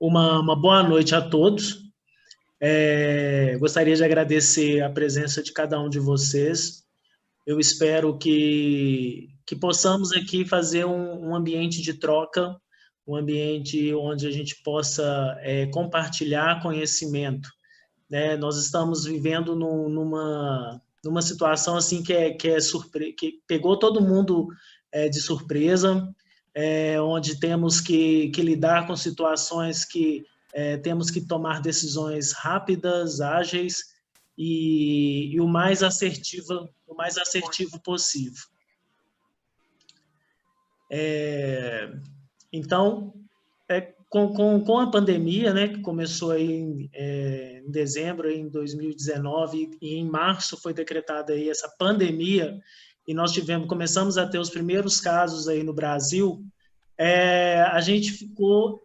Uma boa noite a todos. Gostaria de agradecer a presença de cada um de vocês. Eu espero que possamos aqui fazer um ambiente de troca, um ambiente onde a gente possa compartilhar conhecimento, né? Nós estamos vivendo numa situação assim que pegou todo mundo de surpresa, onde temos que lidar com situações que temos que tomar decisões rápidas, ágeis e o mais assertivo possível. Então, com a pandemia, né, que começou aí em dezembro aí em 2019 e em março foi decretada aí essa pandemia e nós começamos a ter os primeiros casos aí no Brasil, a gente ficou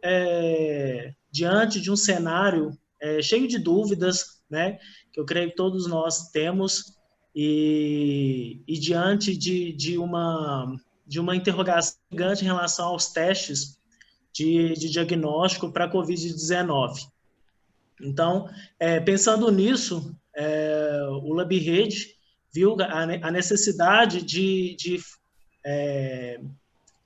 diante de um cenário cheio de dúvidas, né, que eu creio que todos nós temos e diante de uma interrogação gigante em relação aos testes de diagnóstico para a Covid-19. Então, pensando nisso, o LabRede viu a necessidade de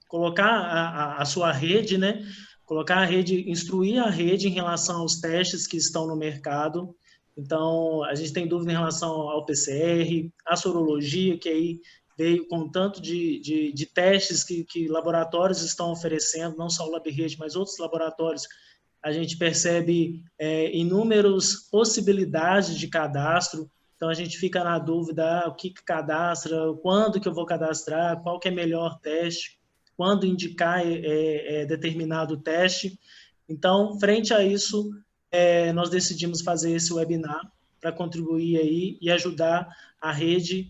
colocar a sua rede, né? Colocar a rede, instruir a rede em relação aos testes que estão no mercado. Então, a gente tem dúvida em relação ao PCR, à sorologia, que aí veio com tanto de testes que laboratórios estão oferecendo, não só o LabRede, mas outros laboratórios. A gente percebe inúmeras possibilidades de cadastro, então a gente fica na dúvida, o que cadastra, quando que eu vou cadastrar, qual que é melhor teste, quando indicar determinado teste. Então, frente a isso, nós decidimos fazer esse webinar para contribuir aí e ajudar a rede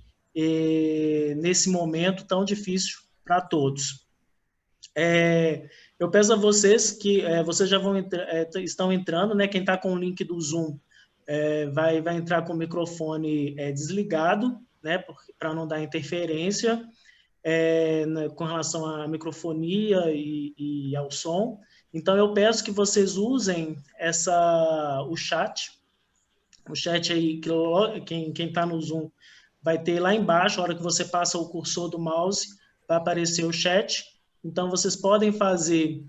nesse momento tão difícil para todos. Eu peço a vocês que vocês já estão entrando, né? Quem está com o link do Zoom vai entrar com o microfone desligado, né? Para não dar interferência com relação à microfonia e ao som. Então, eu peço que vocês usem o chat. O chat aí, quem está no Zoom, vai ter lá embaixo, a hora que você passa o cursor do mouse, vai aparecer o chat. Então, vocês podem fazer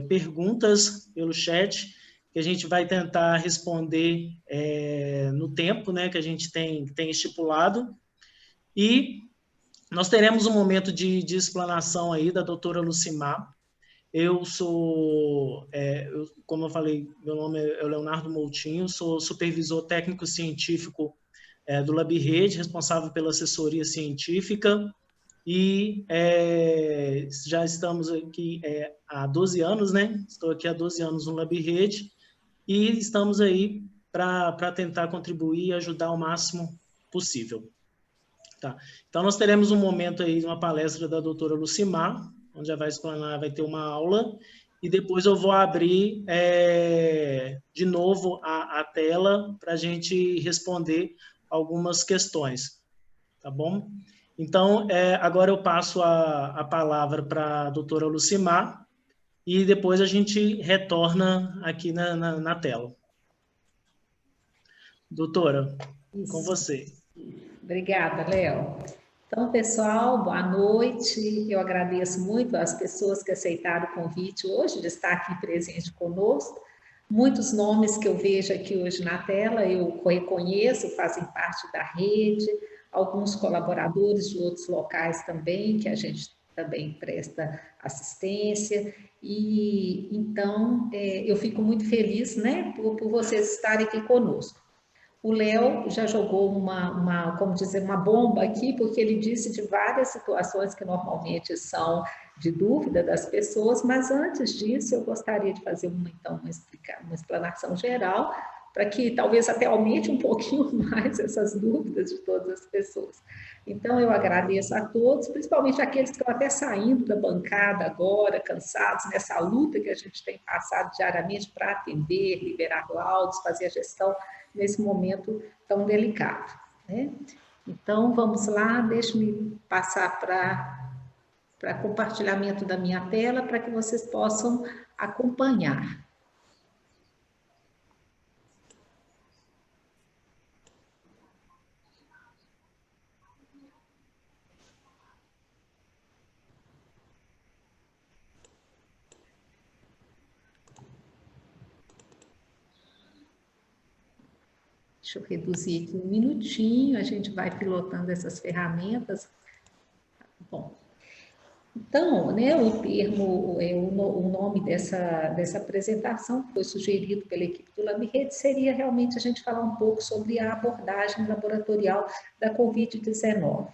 perguntas pelo chat, que a gente vai tentar responder no tempo, né, que a gente tem estipulado. E nós teremos um momento de explanação aí da doutora Lucimar. Eu sou, como eu falei, meu nome é Leonardo Moutinho, sou supervisor técnico-científico do LabRede, responsável pela assessoria científica, e já estamos aqui há 12 anos, né? Estou aqui há 12 anos no LabRede, e estamos aí para tentar contribuir e ajudar o máximo possível. Tá. Então, nós teremos um momento aí, uma palestra da doutora Lucimar, onde já vai explanar, vai ter uma aula, e depois eu vou abrir de novo a tela para a gente responder algumas questões, tá bom? Então, agora eu passo a palavra para a doutora Lucimar, e depois a gente retorna aqui na tela. Doutora, com você. Obrigada, Léo. Então, pessoal, boa noite. Eu agradeço muito às pessoas que aceitaram o convite hoje de estar aqui presente conosco. Muitos nomes que eu vejo aqui hoje na tela, eu reconheço, fazem parte da rede, alguns colaboradores de outros locais também, que a gente também presta assistência. E, então, eu fico muito feliz, né, por vocês estarem aqui conosco. O Léo já jogou como dizer, uma bomba aqui, porque ele disse de várias situações que normalmente são de dúvida das pessoas, mas antes disso eu gostaria de fazer uma explanação geral, para que talvez até aumente um pouquinho mais essas dúvidas de todas as pessoas. Então, eu agradeço a todos, principalmente aqueles que estão até saindo da bancada agora, cansados, nessa luta que a gente tem passado diariamente para atender, liberar laudos, fazer a gestão nesse momento tão delicado, né? Então, vamos lá, deixe-me passar para compartilhamento da minha tela, para que vocês possam acompanhar. Deixa eu reduzir aqui um minutinho, a gente vai pilotando essas ferramentas. Bom, então, né, o termo, o nome dessa apresentação que foi sugerido pela equipe do LabRede seria realmente a gente falar um pouco sobre a abordagem laboratorial da Covid-19.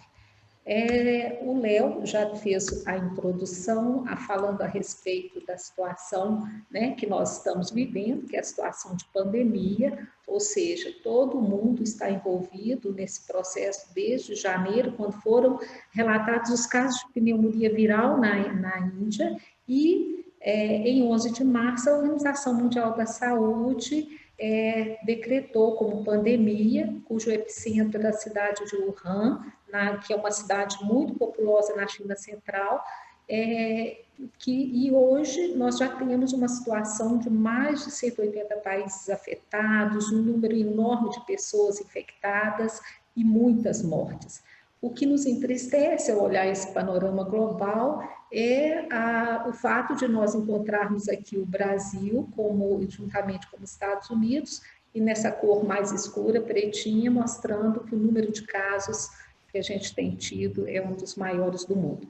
O Léo já fez a introdução, falando a respeito da situação, né, que nós estamos vivendo, que é a situação de pandemia, ou seja, todo mundo está envolvido nesse processo desde janeiro, quando foram relatados os casos de pneumonia viral na Índia, e em 11 de março a Organização Mundial da Saúde decretou como pandemia, cujo epicentro é da cidade de Wuhan, que é uma cidade muito populosa na China Central, e hoje nós já temos uma situação de mais de 180 países afetados, um número enorme de pessoas infectadas e muitas mortes. O que nos entristece ao olhar esse panorama global é o fato de nós encontrarmos aqui o Brasil, juntamente com os Estados Unidos, e nessa cor mais escura, pretinha, mostrando que o número de casos que a gente tem tido é um dos maiores do mundo.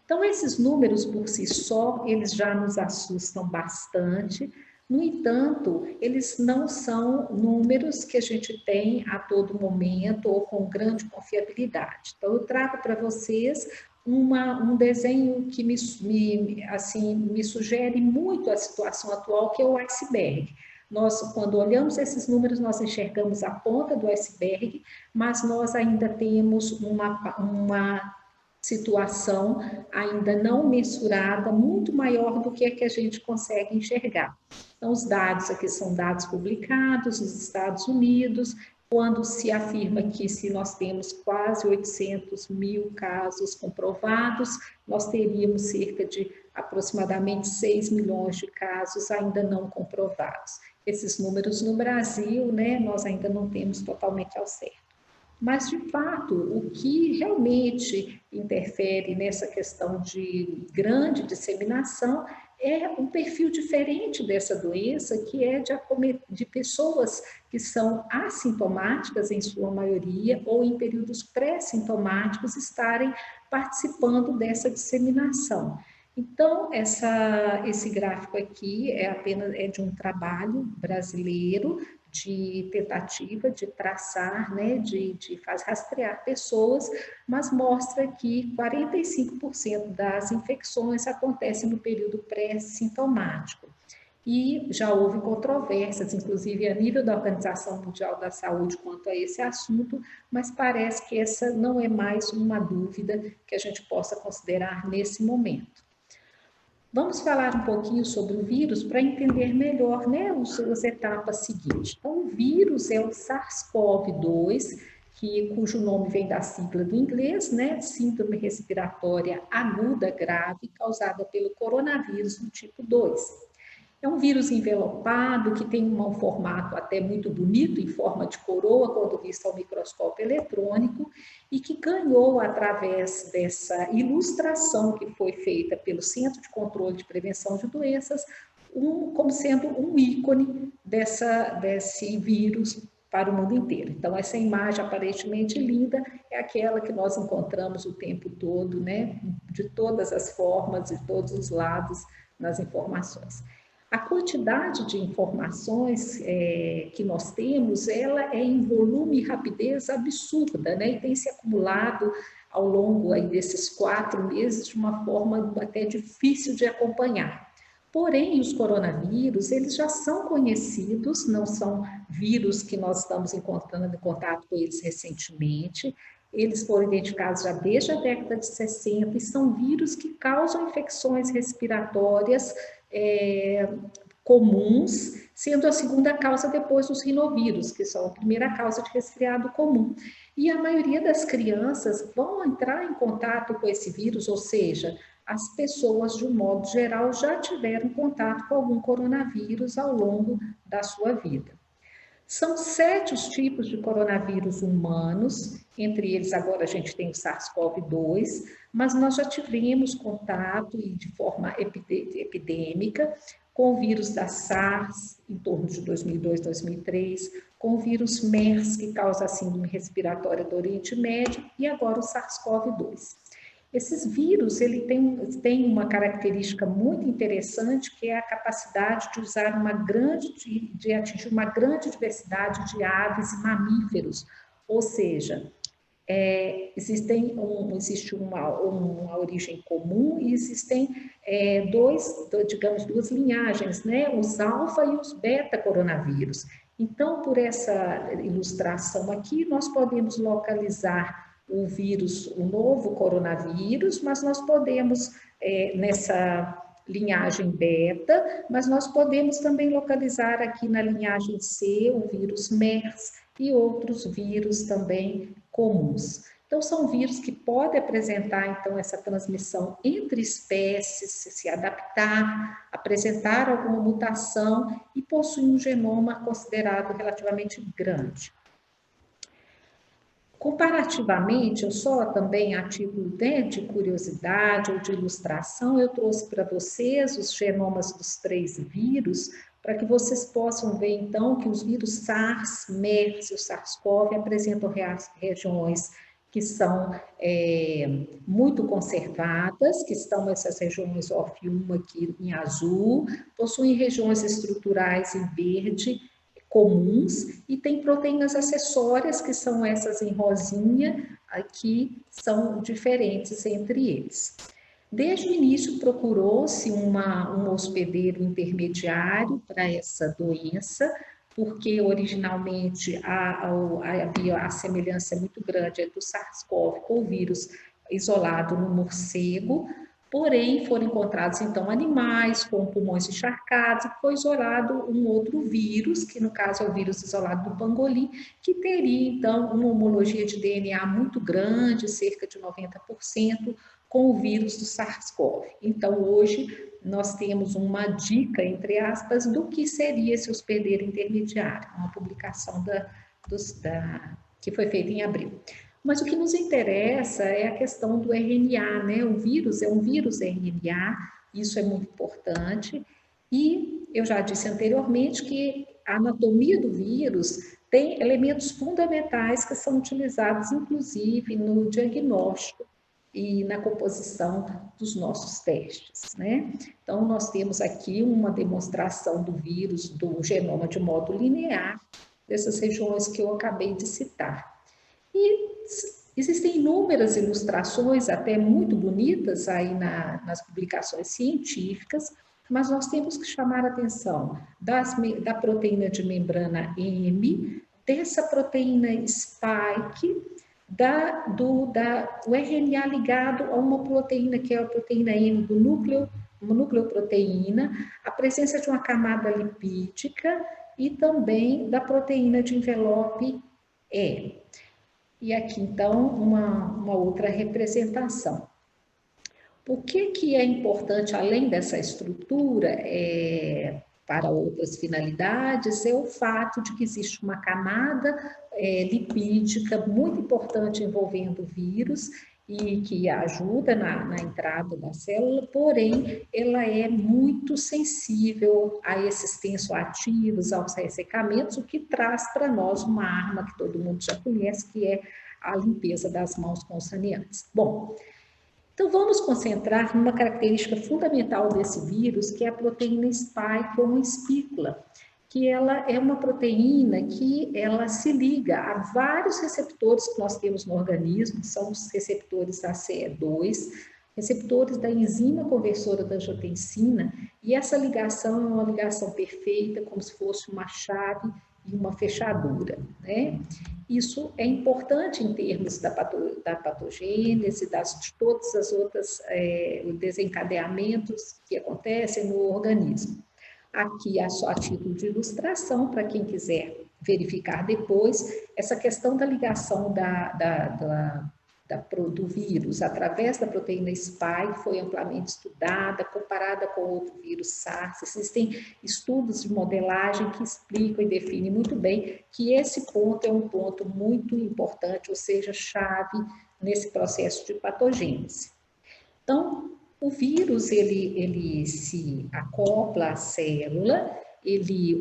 Então, esses números por si só, eles já nos assustam bastante. No entanto, eles não são números que a gente tem a todo momento ou com grande confiabilidade. Então, eu trago para vocês um desenho que me sugere muito a situação atual, que é o iceberg. Nós, quando olhamos esses números, nós enxergamos a ponta do iceberg, mas nós ainda temos uma situação ainda não mensurada, muito maior do que a que a gente consegue enxergar. Então, os dados aqui são dados publicados nos Estados Unidos, quando se afirma que se nós temos quase 800 mil casos comprovados, nós teríamos cerca de aproximadamente 6 milhões de casos ainda não comprovados. Esses números no Brasil, né, nós ainda não temos totalmente ao certo. Mas, de fato, o que realmente interfere nessa questão de grande disseminação é um perfil diferente dessa doença, que é de pessoas que são assintomáticas, em sua maioria, ou em períodos pré-sintomáticos, estarem participando dessa disseminação. Então, esse gráfico aqui é de um trabalho brasileiro, de tentativa de traçar, né, de rastrear pessoas, mas mostra que 45% das infecções acontecem no período pré-sintomático. E já houve controvérsias, inclusive a nível da Organização Mundial da Saúde quanto a esse assunto, mas parece que essa não é mais uma dúvida que a gente possa considerar nesse momento. Vamos falar um pouquinho sobre o vírus para entender melhor, né, as etapas seguintes. Então, o vírus é o SARS-CoV-2, cujo nome vem da sigla do inglês, né, síndrome respiratória aguda grave causada pelo coronavírus do tipo 2. É um vírus envelopado que tem um formato até muito bonito, em forma de coroa, quando visto ao microscópio eletrônico, e que ganhou, através dessa ilustração que foi feita pelo Centro de Controle de Prevenção de Doenças, como sendo um ícone desse vírus para o mundo inteiro. Então, essa imagem aparentemente linda é aquela que nós encontramos o tempo todo, né, de todas as formas, de todos os lados nas informações. A quantidade de informações que nós temos, ela é em volume e rapidez absurda, né? E tem se acumulado ao longo aí desses 4 meses de uma forma até difícil de acompanhar. Porém, os coronavírus, eles já são conhecidos, não são vírus que nós estamos encontrando em contato com eles recentemente. Eles foram identificados já desde a década de 60 e são vírus que causam infecções respiratórias comuns, sendo a segunda causa depois dos rinovírus, que são a primeira causa de resfriado comum. E a maioria das crianças vão entrar em contato com esse vírus, ou seja, as pessoas, de um modo geral, já tiveram contato com algum coronavírus ao longo da sua vida. São 7 os tipos de coronavírus humanos, entre eles agora a gente tem o SARS-CoV-2, mas nós já tivemos contato e de forma epidêmica com o vírus da SARS em torno de 2002, 2003, com o vírus MERS, que causa a síndrome respiratória do Oriente Médio, e agora o SARS-CoV-2. Esses vírus, ele tem uma característica muito interessante, que é a capacidade de usar de atingir uma grande diversidade de aves e mamíferos, ou seja, existe uma origem comum e existem duas linhagens, né? Os alfa e os beta coronavírus. Então, por essa ilustração aqui, nós podemos localizar o vírus, o novo coronavírus, mas nós podemos, nessa linhagem beta, mas nós podemos também localizar aqui na linhagem C o vírus MERS e outros vírus também comuns. Então, são vírus que podem apresentar, então, essa transmissão entre espécies, se adaptar, apresentar alguma mutação e possuir um genoma considerado relativamente grande. Comparativamente, eu só também a título de curiosidade ou de ilustração, eu trouxe para vocês os genomas dos 3 vírus, para que vocês possam ver, então, que os vírus SARS, MERS e o SARS-CoV apresentam regiões que são muito conservadas, que estão essas regiões OF1 aqui em azul, possuem regiões estruturais em verde, comuns, e tem proteínas acessórias, que são essas em rosinha, que são diferentes entre eles. Desde o início, procurou-se um hospedeiro intermediário para essa doença, porque originalmente havia a semelhança muito grande do SARS-CoV com o vírus isolado no morcego, porém foram encontrados então animais com pulmões encharcados e foi isolado um outro vírus, que no caso é o vírus isolado do pangolim, que teria então uma homologia de DNA muito grande, cerca de 90%, com o vírus do SARS-CoV. Então, hoje, nós temos uma dica, entre aspas, do que seria esse hospedeiro intermediário, uma publicação que foi feita em abril. Mas o que nos interessa é a questão do RNA, né? O vírus é um vírus RNA, isso é muito importante, e eu já disse anteriormente que a anatomia do vírus tem elementos fundamentais que são utilizados, inclusive, no diagnóstico e na composição dos nossos testes, né? Então, nós temos aqui uma demonstração do vírus, do genoma de modo linear, dessas regiões que eu acabei de citar. E existem inúmeras ilustrações, até muito bonitas, aí nas publicações científicas, mas nós temos que chamar a atenção da proteína de membrana M, dessa proteína spike, o RNA ligado a uma proteína, que é a proteína M do núcleo, uma nucleoproteína, a presença de uma camada lipídica e também da proteína de envelope E. E aqui, então, uma outra representação. Por que é importante, além dessa estrutura, para outras finalidades, é o fato de que existe uma camada lipídica muito importante envolvendo o vírus e que ajuda na entrada da célula, porém, ela é muito sensível a esses tensoativos, aos ressecamentos, o que traz para nós uma arma que todo mundo já conhece, que é a limpeza das mãos com saneantes. Bom, então vamos concentrar numa característica fundamental desse vírus, que é a proteína spike ou espícula, que ela é uma proteína que ela se liga a vários receptores que nós temos no organismo, são os receptores ACE2, receptores da enzima conversora da angiotensina, e essa ligação é uma ligação perfeita, como se fosse uma chave e uma fechadura, né? Isso é importante em termos da patogênese, de todas as outras desencadeamentos que acontecem no organismo. Aqui é só a título de ilustração, para quem quiser verificar depois, essa questão da ligação do vírus através da proteína spike foi amplamente estudada, comparada com outro vírus SARS. Existem estudos de modelagem que explicam e definem muito bem que esse ponto é um ponto muito importante, ou seja, chave nesse processo de patogênese. Então, o vírus, ele se acopla à célula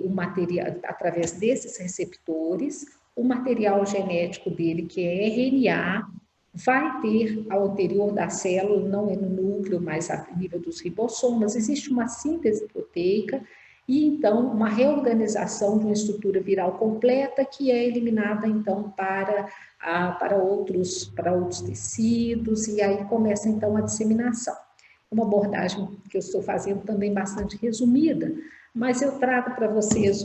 o material, através desses receptores, o material genético dele, que é RNA, vai ter ao interior da célula, não é no núcleo, mas a nível dos ribossomos, existe uma síntese proteica e, então, uma reorganização de uma estrutura viral completa que é eliminada, então, para outros tecidos, e aí começa, então, a disseminação. Uma abordagem que eu estou fazendo também bastante resumida, mas eu trago para vocês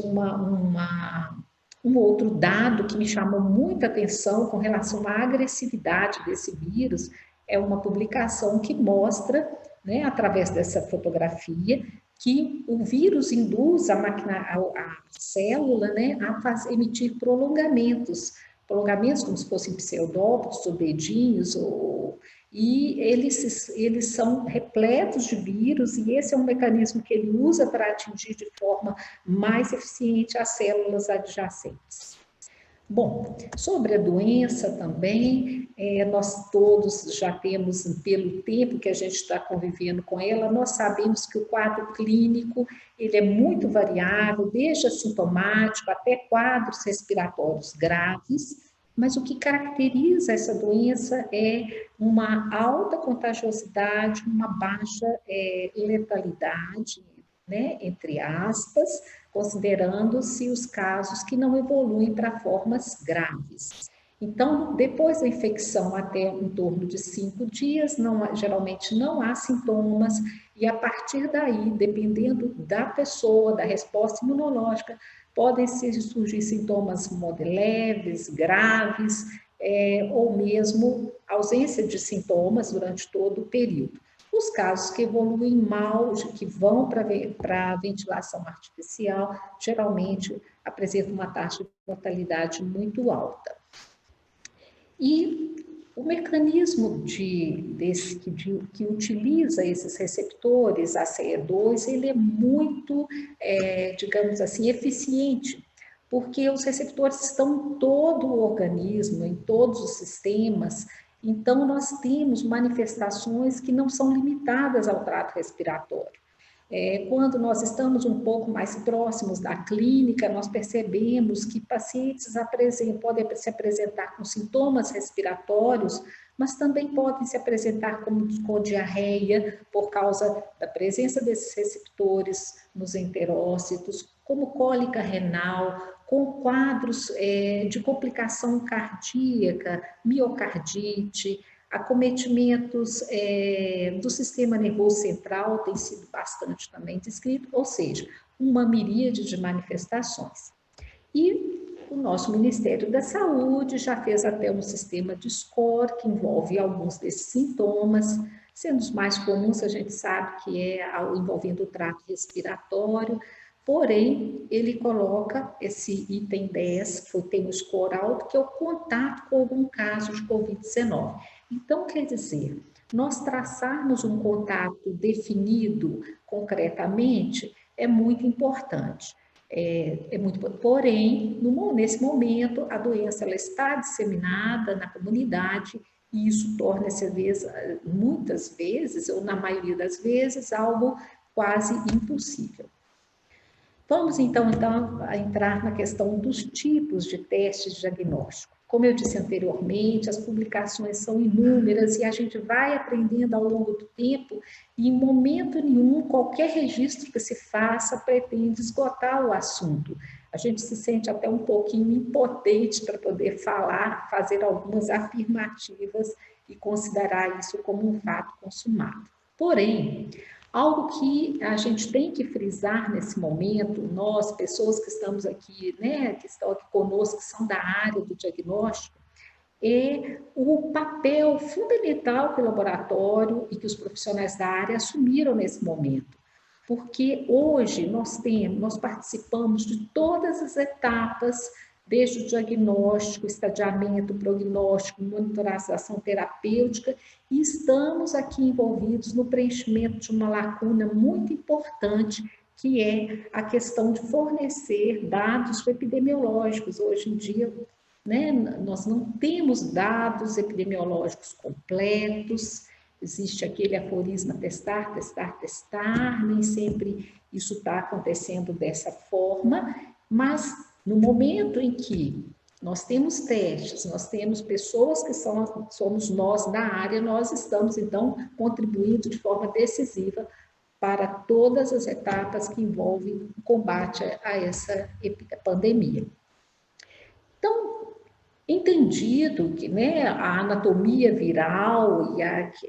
um outro dado que me chamou muita atenção com relação à agressividade desse vírus. É uma publicação que mostra, né, através dessa fotografia, que o vírus induz a célula, né, a emitir prolongamentos como se fossem pseudópodos ou dedinhos, e eles são repletos de vírus, e esse é um mecanismo que ele usa para atingir de forma mais eficiente as células adjacentes. Bom, sobre a doença também, nós todos já temos, pelo tempo que a gente está convivendo com ela, nós sabemos que o quadro clínico, ele é muito variável, desde assintomático até quadros respiratórios graves, mas o que caracteriza essa doença é uma alta contagiosidade, uma baixa letalidade, né, entre aspas, considerando-se os casos que não evoluem para formas graves. Então, depois da infecção, até em torno de 5 dias, geralmente não há sintomas, e a partir daí, dependendo da pessoa, da resposta imunológica, podem surgir sintomas leves, graves, ou mesmo ausência de sintomas durante todo o período. Os casos que evoluem mal, que vão para a ventilação artificial, geralmente apresentam uma taxa de mortalidade muito alta. E o mecanismo que utiliza esses receptores, ACE2, ele é muito, digamos assim, eficiente, porque os receptores estão em todo o organismo, em todos os sistemas. Então, nós temos manifestações que não são limitadas ao trato respiratório. Quando nós estamos um pouco mais próximos da clínica, nós percebemos que pacientes podem se apresentar com sintomas respiratórios, mas também podem se apresentar com diarreia, por causa da presença desses receptores nos enterócitos, como cólica renal, com quadros de complicação cardíaca, miocardite, acometimentos do sistema nervoso central tem sido bastante também descrito, ou seja, uma miríade de manifestações. E o nosso Ministério da Saúde já fez até um sistema de score que envolve alguns desses sintomas, sendo os mais comuns, a gente sabe que envolvendo o trato respiratório, porém, ele coloca esse item 10, que tem o score alto, que é o contato com algum caso de Covid-19. Então, quer dizer, nós traçarmos um contato definido concretamente é muito importante. Porém, nesse momento, a doença ela está disseminada na comunidade e isso torna-se, muitas vezes, ou na maioria das vezes, algo quase impossível. Vamos, então, entrar na questão dos tipos de testes de diagnóstico. Como eu disse anteriormente, as publicações são inúmeras e a gente vai aprendendo ao longo do tempo e, em momento nenhum, qualquer registro que se faça pretende esgotar o assunto. A gente se sente até um pouquinho impotente para poder fazer algumas afirmativas e considerar isso como um fato consumado. Porém, algo que a gente tem que frisar nesse momento, nós, pessoas que estamos aqui, né, que estão aqui conosco, que são da área do diagnóstico, é o papel fundamental que o laboratório e que os profissionais da área assumiram nesse momento. Porque hoje nós participamos de todas as etapas, desde o diagnóstico, estadiamento, prognóstico, monitorização terapêutica, e estamos aqui envolvidos no preenchimento de uma lacuna muito importante, que é a questão de fornecer dados epidemiológicos. Hoje em dia, né, nós não temos dados epidemiológicos completos, existe aquele aforisma testar, testar, testar, nem sempre isso está acontecendo dessa forma, mas no momento em que nós temos testes, nós temos pessoas que somos nós da área, nós estamos, então, contribuindo de forma decisiva para todas as etapas que envolvem o combate a essa pandemia. Então, entendido que, né, a anatomia viral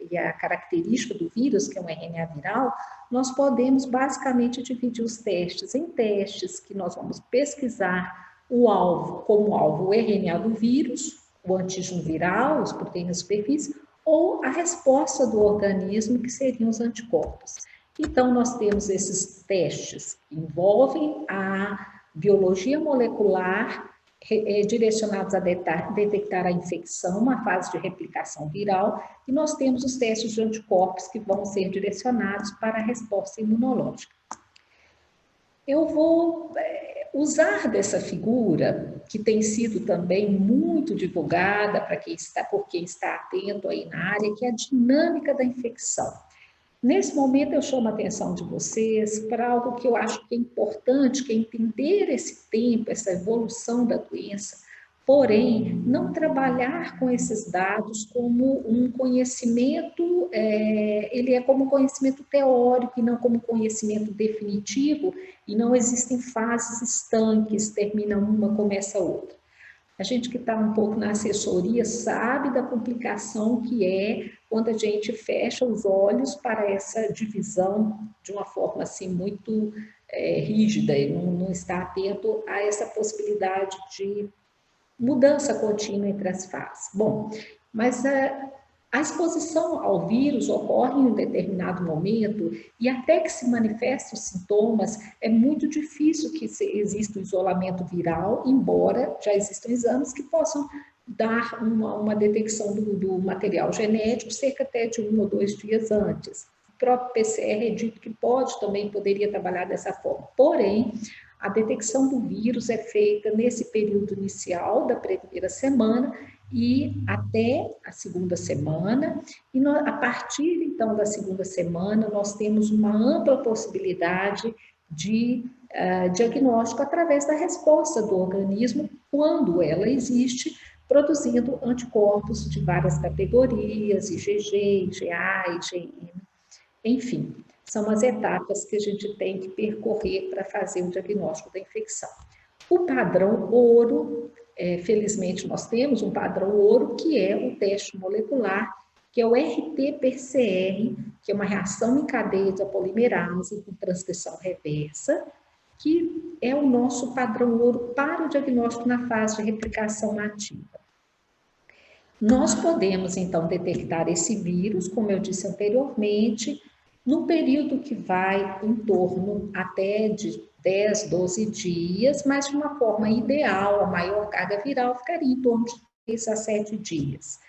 e a característica do vírus, que é um RNA viral, nós podemos basicamente dividir os testes em testes que nós vamos pesquisar o alvo, como alvo o RNA do vírus, o antígeno viral, as proteínas superfície, ou a resposta do organismo, que seriam os anticorpos. Então, nós temos esses testes que envolvem a biologia molecular, direcionados a detectar a infecção, uma fase de replicação viral, e nós temos os testes de anticorpos que vão ser direcionados para a resposta imunológica. Eu vou usar dessa figura, que tem sido também muito divulgada por quem está atento aí na área, que é a dinâmica da infecção. Nesse momento, eu chamo a atenção de vocês para algo que eu acho que é importante, que é entender esse tempo, essa evolução da doença, porém, não trabalhar com esses dados como um conhecimento, ele é como conhecimento teórico e não como conhecimento definitivo, e não existem fases estanques, termina uma, começa outra. A gente que está um pouco na assessoria sabe da complicação que é quando a gente fecha os olhos para essa divisão de uma forma assim muito rígida e não está atento a essa possibilidade de mudança contínua entre as fases. Bom, mas a exposição ao vírus ocorre em um determinado momento e até que se manifestem os sintomas, é muito difícil que exista o isolamento viral, embora já existam exames que possam dar uma detecção do material genético cerca até de 1 ou 2 dias antes. O próprio PCR é dito que poderia trabalhar dessa forma. Porém, a detecção do vírus é feita nesse período inicial da primeira semana e até a segunda semana, e a partir então da segunda semana nós temos uma ampla possibilidade de diagnóstico através da resposta do organismo, quando ela existe, produzindo anticorpos de várias categorias, IgG, IgA, IgM, enfim, são as etapas que a gente tem que percorrer para fazer o diagnóstico da infecção. O padrão ouro, felizmente nós temos um padrão ouro, que é o teste molecular, que é o RT-PCR, que é uma reação em cadeia de polimerase com transcrição reversa, que é o nosso padrão ouro para o diagnóstico na fase de replicação nativa. Nós podemos, então, detectar esse vírus, como eu disse anteriormente, no período que vai em torno até de 10, 12 dias, mas de uma forma ideal, a maior carga viral ficaria em torno de 3 a 7 dias.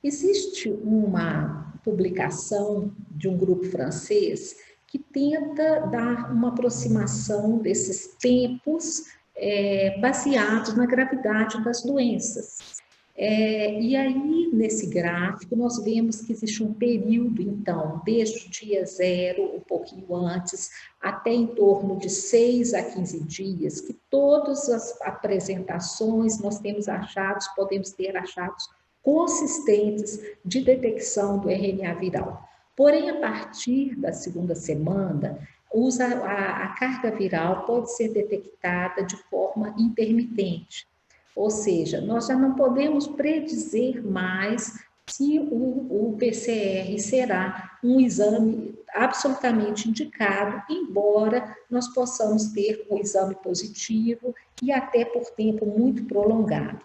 Existe uma publicação de um grupo francês que tenta dar uma aproximação desses tempos baseados na gravidade das doenças. E aí, nesse gráfico, nós vemos que existe um período, então, desde o dia 0, um pouquinho antes, até em torno de 6 a 15 dias, que todas as apresentações nós podemos ter achados consistentes de detecção do RNA viral. Porém, a partir da segunda semana, a carga viral pode ser detectada de forma intermitente. Ou seja, nós já não podemos predizer mais se o PCR será um exame absolutamente indicado, embora nós possamos ter um exame positivo e até por tempo muito prolongado.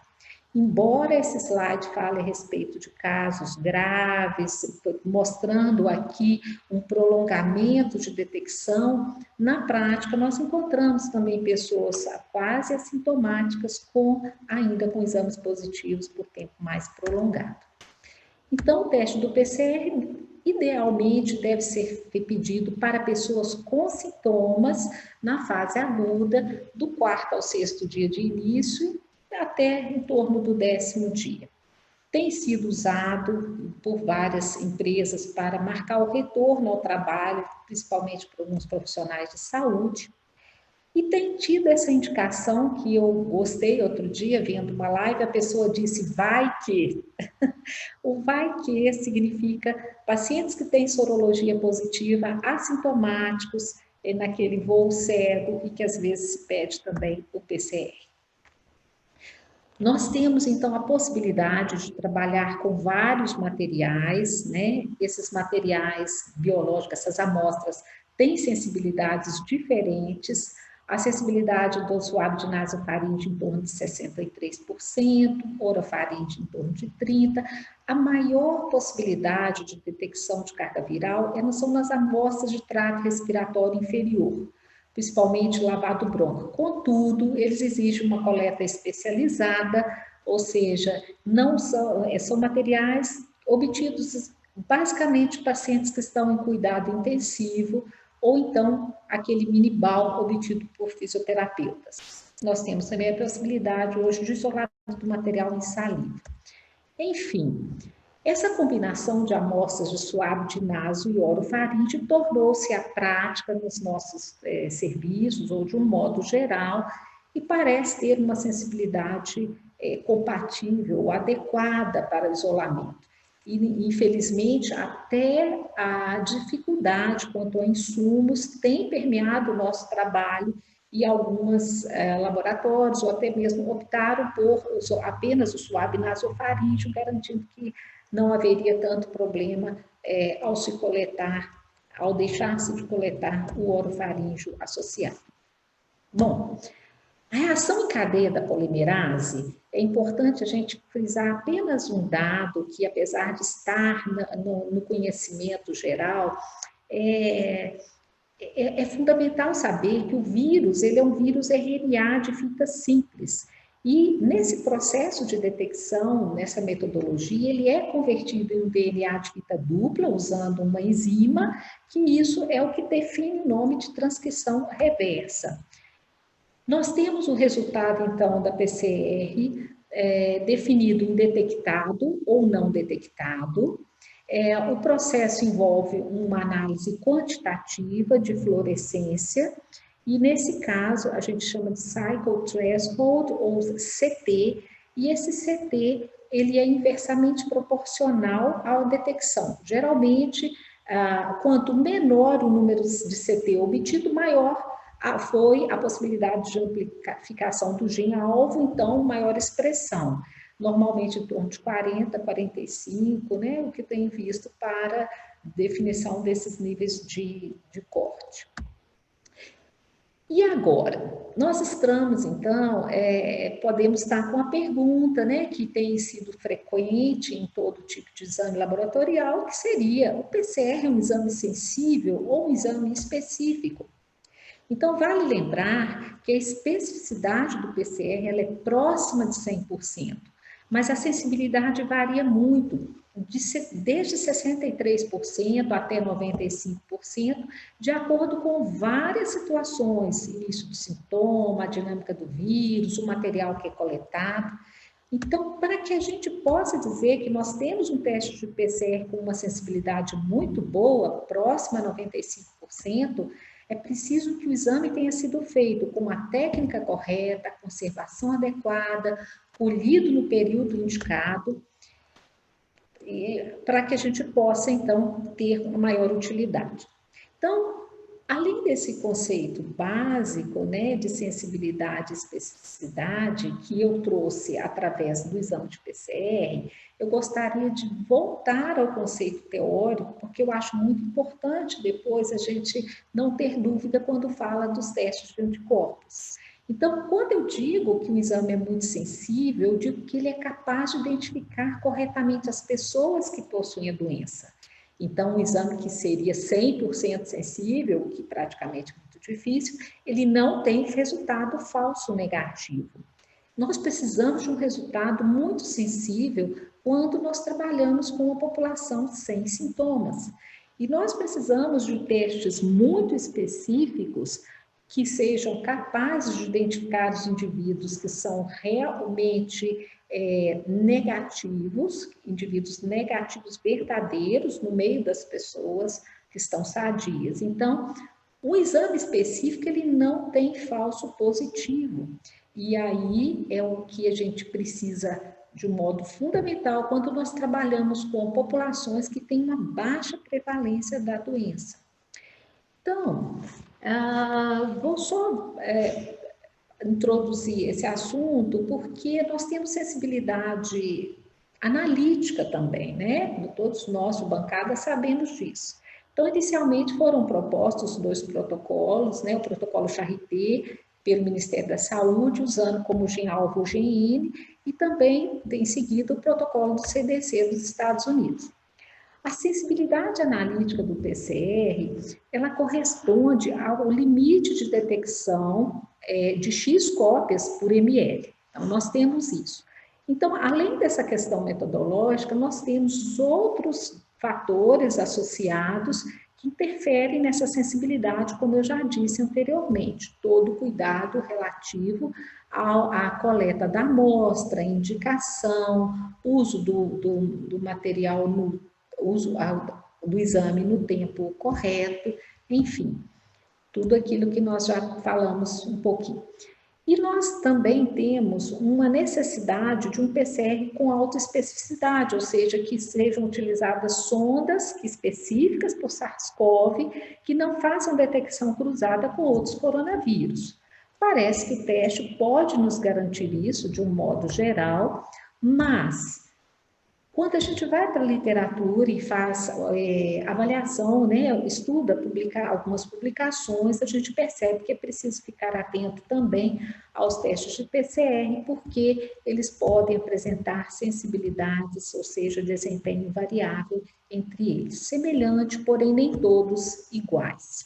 Embora esse slide fale a respeito de casos graves, mostrando aqui um prolongamento de detecção, na prática nós encontramos também pessoas quase assintomáticas ainda com exames positivos por tempo mais prolongado. Então, o teste do PCR idealmente deve ser pedido para pessoas com sintomas na fase aguda, do 4º ao 6º dia de início, até em torno do 10º dia. tem sido usado por várias empresas para marcar o retorno ao trabalho, principalmente por alguns profissionais de saúde. E tem tido essa indicação que eu gostei outro dia, vendo uma live, a pessoa disse, vai que. O vai que significa pacientes que têm sorologia positiva, assintomáticos, naquele voo cego e que às vezes se pede também o PCR. Nós temos, então, a possibilidade de trabalhar com vários materiais, né? Esses materiais biológicos, essas amostras, têm sensibilidades diferentes. A sensibilidade do suave de nasofaringe em torno de 63%, orofaringe em torno de 30%. A maior possibilidade de detecção de carga viral são nas amostras de trato respiratório inferior, principalmente lavado brônquico. Contudo, eles exigem uma coleta especializada, ou seja, não são materiais obtidos basicamente pacientes que estão em cuidado intensivo, ou então aquele minibal obtido por fisioterapeutas. Nós temos também a possibilidade hoje de isolamento do material em saliva. Enfim, essa combinação de amostras de suave de naso e orofaringe tornou-se a prática nos nossos serviços, ou de um modo geral, e parece ter uma sensibilidade compatível, adequada para isolamento. E, infelizmente, até a dificuldade quanto a insumos tem permeado o nosso trabalho e alguns laboratórios, ou até mesmo optaram por apenas o suave nasofaríngeo, garantindo que não haveria tanto problema ao deixar-se de coletar o orofaríngeo associado. Bom, a reação em cadeia da polimerase, é importante a gente frisar apenas um dado que, apesar de estar no conhecimento geral, é fundamental saber que o vírus, ele é um vírus RNA de fita simples. E nesse processo de detecção, nessa metodologia, ele é convertido em um DNA de fita dupla, usando uma enzima, que isso é o que define o nome de transcrição reversa. Nós temos o resultado, então, da PCR definido em detectado ou não detectado. O processo envolve uma análise quantitativa de fluorescência e, nesse caso, a gente chama de Cycle Threshold, ou CT, e esse CT ele é inversamente proporcional à detecção. Geralmente, quanto menor o número de CT obtido, maior foi a possibilidade de amplificação do gene-alvo, então, maior expressão. Normalmente em torno de 40, 45, né, o que tem visto para definição desses níveis de corte. E agora? Nós estamos, então, podemos estar com a pergunta, né, que tem sido frequente em todo tipo de exame laboratorial, que seria: o PCR é um exame sensível ou um exame específico? Então, vale lembrar que a especificidade do PCR ela é próxima de 100%, mas a sensibilidade varia muito, desde 63% até 95%, de acordo com várias situações, início do sintoma, a dinâmica do vírus, o material que é coletado. Então, para que a gente possa dizer que nós temos um teste de PCR com uma sensibilidade muito boa, próxima a 95%, é preciso que o exame tenha sido feito com a técnica correta, a conservação adequada, colhido no período indicado, para que a gente possa, então, ter uma maior utilidade. Então, além desse conceito básico, né, de sensibilidade e especificidade que eu trouxe através do exame de PCR, eu gostaria de voltar ao conceito teórico, porque eu acho muito importante depois a gente não ter dúvida quando fala dos testes de anticorpos. Então, quando eu digo que o exame é muito sensível, eu digo que ele é capaz de identificar corretamente as pessoas que possuem a doença. Então, um exame que seria 100% sensível, que praticamente é muito difícil, ele não tem resultado falso negativo. Nós precisamos de um resultado muito sensível quando nós trabalhamos com uma população sem sintomas. E nós precisamos de testes muito específicos que sejam capazes de identificar os indivíduos que são realmente negativos, indivíduos negativos verdadeiros no meio das pessoas que estão sadias. Então, o exame específico, ele não tem falso positivo. E aí é o que a gente precisa de um modo fundamental quando nós trabalhamos com populações que têm uma baixa prevalência da doença. Então, vou só introduzir esse assunto porque nós temos sensibilidade analítica também, né? Todos nós, bancada, sabemos disso. Então, inicialmente foram propostos 2 protocolos, né? O protocolo Charité, pelo Ministério da Saúde, usando como alvo o GN, e também, em seguida, o protocolo do CDC dos Estados Unidos. A sensibilidade analítica do PCR, ela corresponde ao limite de detecção de X cópias por ml. Então, nós temos isso. Então, além dessa questão metodológica, nós temos outros fatores associados que interferem nessa sensibilidade, como eu já disse anteriormente. Todo cuidado relativo à coleta da amostra, indicação, uso do material uso do exame no tempo correto, enfim, tudo aquilo que nós já falamos um pouquinho. E nós também temos uma necessidade de um PCR com alta especificidade, ou seja, que sejam utilizadas sondas específicas para o SARS-CoV, que não façam detecção cruzada com outros coronavírus. Parece que o teste pode nos garantir isso de um modo geral, mas quando a gente vai para a literatura e faz avaliação, né, estuda algumas publicações, a gente percebe que é preciso ficar atento também aos testes de PCR, porque eles podem apresentar sensibilidades, ou seja, desempenho variável entre eles, semelhante, porém nem todos iguais.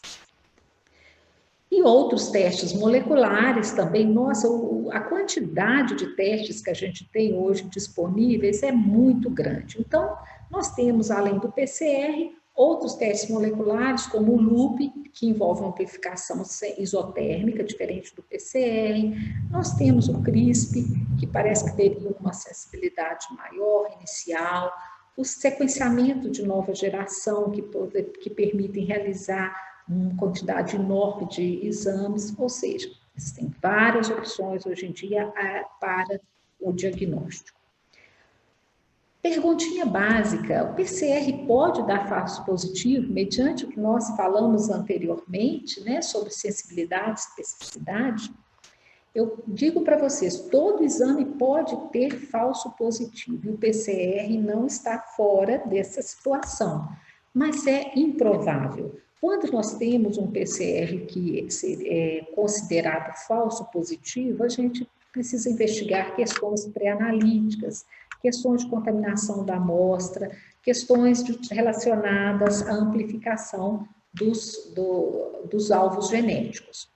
E outros testes moleculares também, nossa, a quantidade de testes que a gente tem hoje disponíveis é muito grande. Então, nós temos, além do PCR, outros testes moleculares, como o LUP, que envolve uma amplificação isotérmica, diferente do PCR. Nós temos o CRISP, que parece que teria uma sensibilidade maior, inicial. O sequenciamento de nova geração, que permitem realizar uma quantidade enorme de exames, ou seja, existem várias opções hoje em dia para o diagnóstico. Perguntinha básica, o PCR pode dar falso positivo, mediante o que nós falamos anteriormente, né, sobre sensibilidade e especificidade? Eu digo para vocês, todo exame pode ter falso positivo, e o PCR não está fora dessa situação, mas é improvável. Quando nós temos um PCR que é considerado falso positivo, a gente precisa investigar questões pré-analíticas, questões de contaminação da amostra, questões relacionadas à amplificação dos alvos genéticos.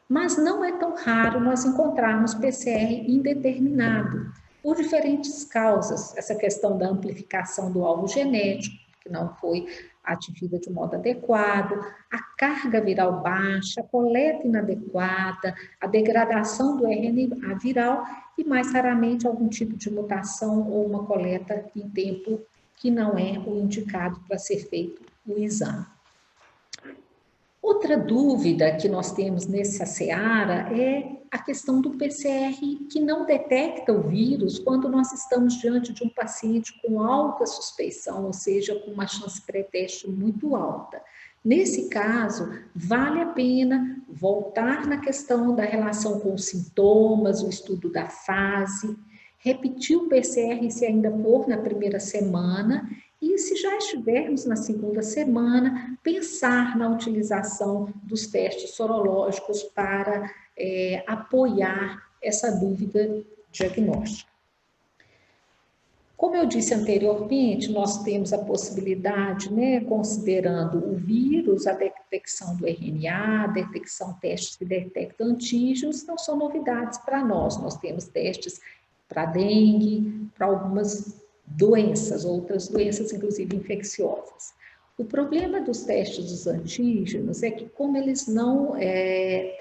Mas não é tão raro nós encontrarmos PCR indeterminado, por diferentes causas. Essa questão da amplificação do alvo genético, que não foi atingida de modo adequado, a carga viral baixa, a coleta inadequada, a degradação do RNA viral e, mais raramente, algum tipo de mutação ou uma coleta em tempo que não é o indicado para ser feito o exame. Outra dúvida que nós temos nessa seara é a questão do PCR que não detecta o vírus quando nós estamos diante de um paciente com alta suspeição, ou seja, com uma chance pré-teste muito alta. Nesse caso, vale a pena voltar na questão da relação com os sintomas, o estudo da fase, repetir o PCR se ainda for na primeira semana. E se já estivermos na segunda semana, pensar na utilização dos testes sorológicos para apoiar essa dúvida diagnóstica. Como eu disse anteriormente, nós temos a possibilidade, né, considerando o vírus, a detecção do RNA, a detecção testes que detectam antígenos, não são novidades para nós. Nós temos testes para dengue, para algumas doenças, outras doenças, inclusive infecciosas. O problema dos testes dos antígenos é que, como eles não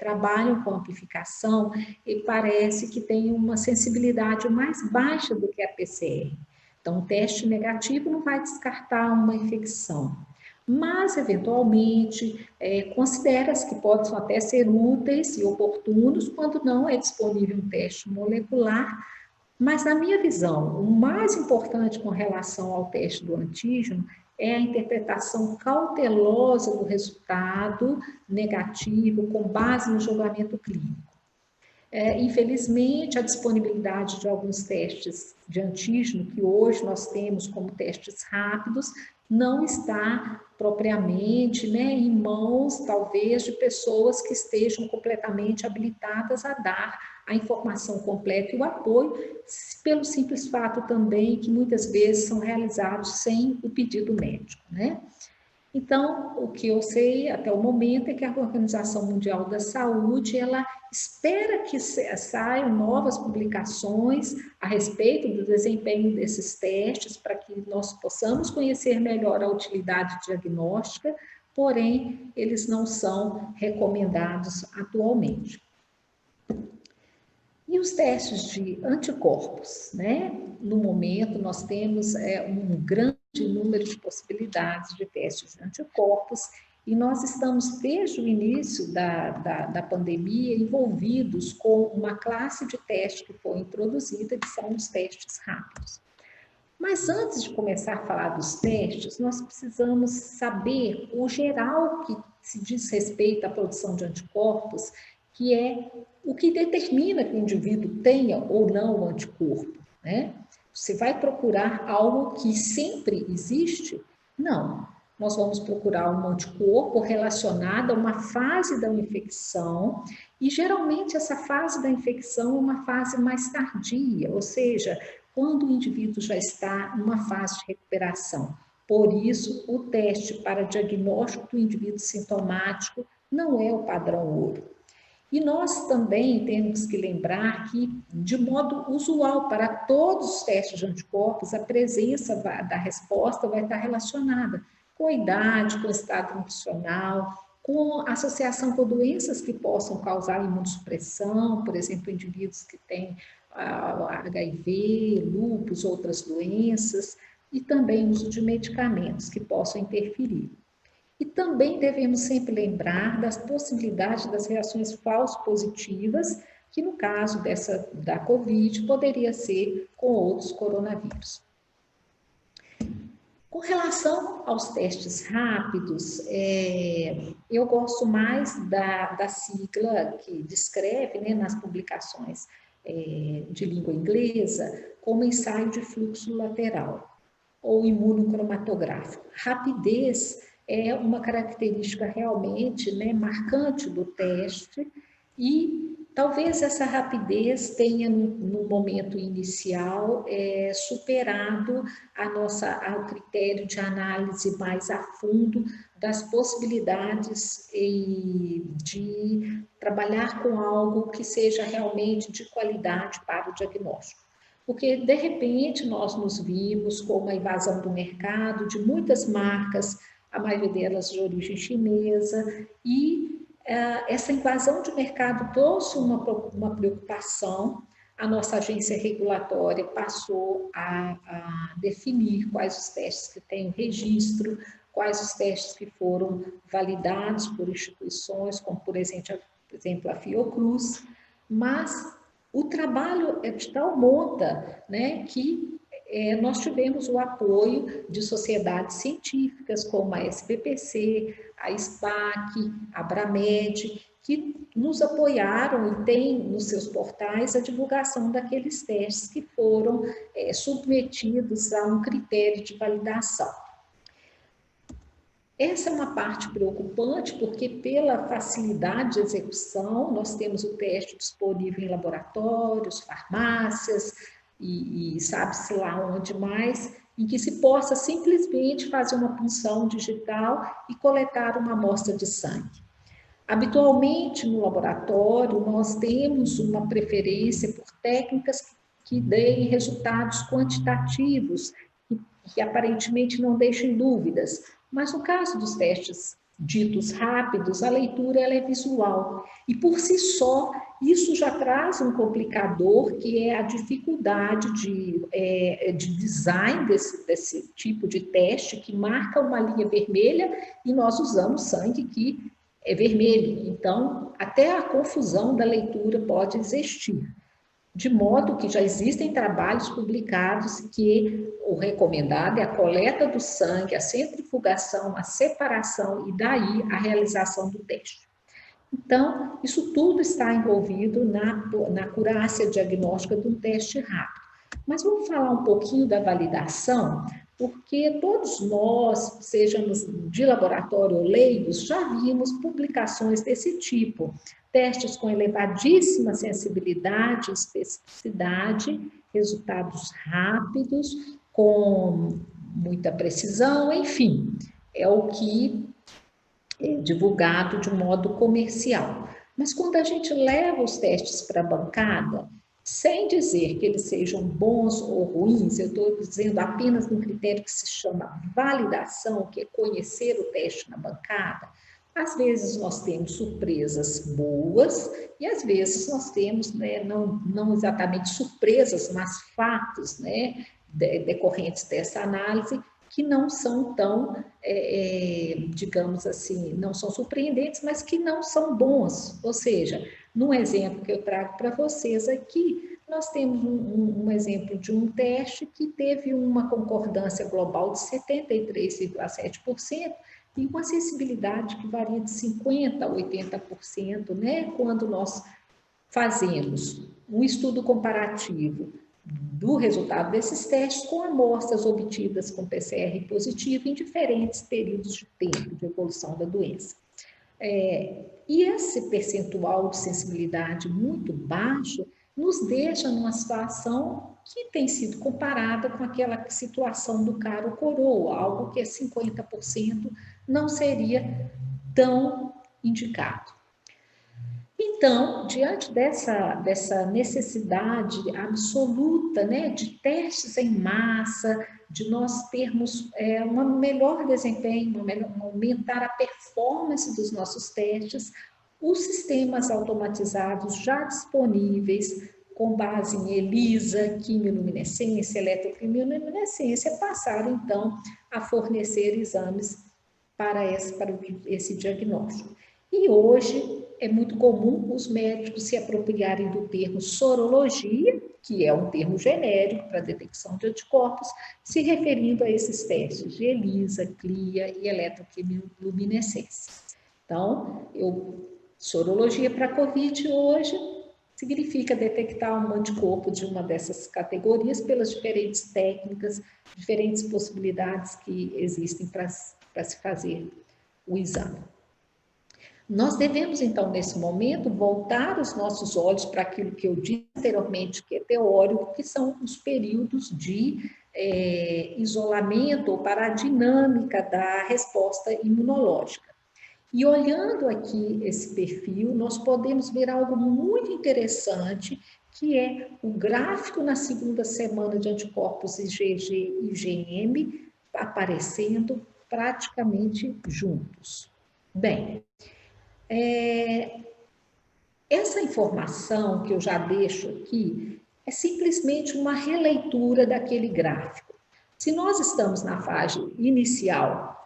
trabalham com amplificação, ele parece que tem uma sensibilidade mais baixa do que a PCR. Então, o teste negativo não vai descartar uma infecção, mas, eventualmente, considera-se que podem até ser úteis e oportunos quando não é disponível um teste molecular. Mas, na minha visão, o mais importante com relação ao teste do antígeno é a interpretação cautelosa do resultado negativo com base no julgamento clínico. Infelizmente, a disponibilidade de alguns testes de antígeno, que hoje nós temos como testes rápidos, não está propriamente em mãos, talvez, de pessoas que estejam completamente habilitadas a dar a informação completa e o apoio, pelo simples fato também que muitas vezes são realizados sem o pedido médico, Então, o que eu sei até o momento é que a Organização Mundial da Saúde, ela espera que saiam novas publicações a respeito do desempenho desses testes, para que nós possamos conhecer melhor a utilidade diagnóstica, porém, eles não são recomendados atualmente. E os testes de anticorpos, No momento, nós temos um grande número de possibilidades de testes de anticorpos e nós estamos, desde o início da pandemia, envolvidos com uma classe de teste que foi introduzida, que são os testes rápidos. Mas antes de começar a falar dos testes, nós precisamos saber o geral que se diz respeito à produção de anticorpos, que é o que determina que o indivíduo tenha ou não o anticorpo, Você vai procurar algo que sempre existe? Não. Nós vamos procurar um anticorpo relacionado a uma fase da infecção e, geralmente, essa fase da infecção é uma fase mais tardia, ou seja, quando o indivíduo já está numa fase de recuperação. Por isso, o teste para diagnóstico do indivíduo sintomático não é o padrão ouro. E nós também temos que lembrar que, de modo usual, para todos os testes de anticorpos, a presença da resposta vai estar relacionada com a idade, com o estado nutricional, com associação com doenças que possam causar imunossupressão, por exemplo, indivíduos que têm HIV, lúpus, outras doenças, e também uso de medicamentos que possam interferir. E também devemos sempre lembrar das possibilidades das reações falso-positivas, que no caso da Covid poderia ser com outros coronavírus. Com relação aos testes rápidos, eu gosto mais da sigla que descreve nas publicações de língua inglesa como ensaio de fluxo lateral ou imunocromatográfico. Rapidez é uma característica realmente marcante do teste e talvez essa rapidez tenha, no momento inicial, superado ao critério de análise mais a fundo das possibilidades de trabalhar com algo que seja realmente de qualidade para o diagnóstico. Porque, de repente, nós nos vimos com uma invasão do mercado de muitas marcas, a maioria delas de origem chinesa, e essa invasão de mercado trouxe uma preocupação. A nossa agência regulatória passou a definir quais os testes que têm registro, quais os testes que foram validados por instituições, como, por exemplo, a Fiocruz, mas o trabalho é de tal monta que nós tivemos o apoio de sociedades científicas como a SBPC, a SPAC, a Abramed, que nos apoiaram e têm nos seus portais a divulgação daqueles testes que foram submetidos a um critério de validação. Essa é uma parte preocupante, porque pela facilidade de execução, nós temos o teste disponível em laboratórios, farmácias, e sabe-se lá onde mais, em que se possa simplesmente fazer uma punção digital e coletar uma amostra de sangue. Habitualmente, no laboratório, nós temos uma preferência por técnicas que deem resultados quantitativos, que aparentemente não deixem dúvidas, Mas no caso dos testes ditos rápidos, a leitura ela é visual. E por si só, isso já traz um complicador, que é a dificuldade de design desse tipo de teste, que marca uma linha vermelha e nós usamos sangue que é vermelho. Então, até a confusão da leitura pode existir. De modo que já existem trabalhos publicados que o recomendado é a coleta do sangue, a centrifugação, a separação e daí a realização do teste. Então, isso tudo está envolvido na acurácia diagnóstica de um teste rápido. Mas vamos falar um pouquinho da validação, porque todos nós, sejamos de laboratório ou leigos, já vimos publicações desse tipo. Testes com elevadíssima sensibilidade, especificidade, resultados rápidos, com muita precisão, enfim, é o que é divulgado de um modo comercial. Mas quando a gente leva os testes para a bancada, sem dizer que eles sejam bons ou ruins, eu estou dizendo apenas no critério que se chama validação, que é conhecer o teste na bancada, às vezes nós temos surpresas boas e às vezes nós temos, né, não exatamente surpresas, mas fatos, né, decorrentes dessa análise que não são tão, digamos assim, não são surpreendentes, mas que não são bons. Ou seja, num exemplo que eu trago para vocês aqui, nós temos um exemplo de um teste que teve uma concordância global de 73,7%, e uma sensibilidade que varia de 50% a 80%, né? Quando nós fazemos um estudo comparativo do resultado desses testes com amostras obtidas com PCR positivo em diferentes períodos de tempo de evolução da doença. E esse percentual de sensibilidade muito baixo nos deixa numa situação que tem sido comparada com aquela situação do caro coroa, algo que é 50% não seria tão indicado. Então, diante dessa necessidade absoluta, né, de testes em massa, de nós termos um melhor desempenho, aumentar a performance dos nossos testes, os sistemas automatizados já disponíveis, com base em ELISA, quimiluminescência, eletroquimiluminescência, passaram, então, a fornecer exames para esse diagnóstico. E hoje é muito comum os médicos se apropriarem do termo sorologia, que é um termo genérico para detecção de anticorpos, se referindo a esses testes de ELISA, CLIA e eletroquimiluminescência. Então, sorologia para COVID hoje significa detectar um anticorpo de uma dessas categorias pelas diferentes técnicas, diferentes possibilidades que existem para se fazer o exame. Nós devemos, então, nesse momento, voltar os nossos olhos para aquilo que eu disse anteriormente, que é teórico, que são os períodos de isolamento ou para a dinâmica da resposta imunológica. E olhando aqui esse perfil, nós podemos ver algo muito interessante, que é o gráfico na segunda semana de anticorpos IgG e IgM aparecendo praticamente juntos. Bem, essa informação que eu já deixo aqui é simplesmente uma releitura daquele gráfico. Se nós estamos na fase inicial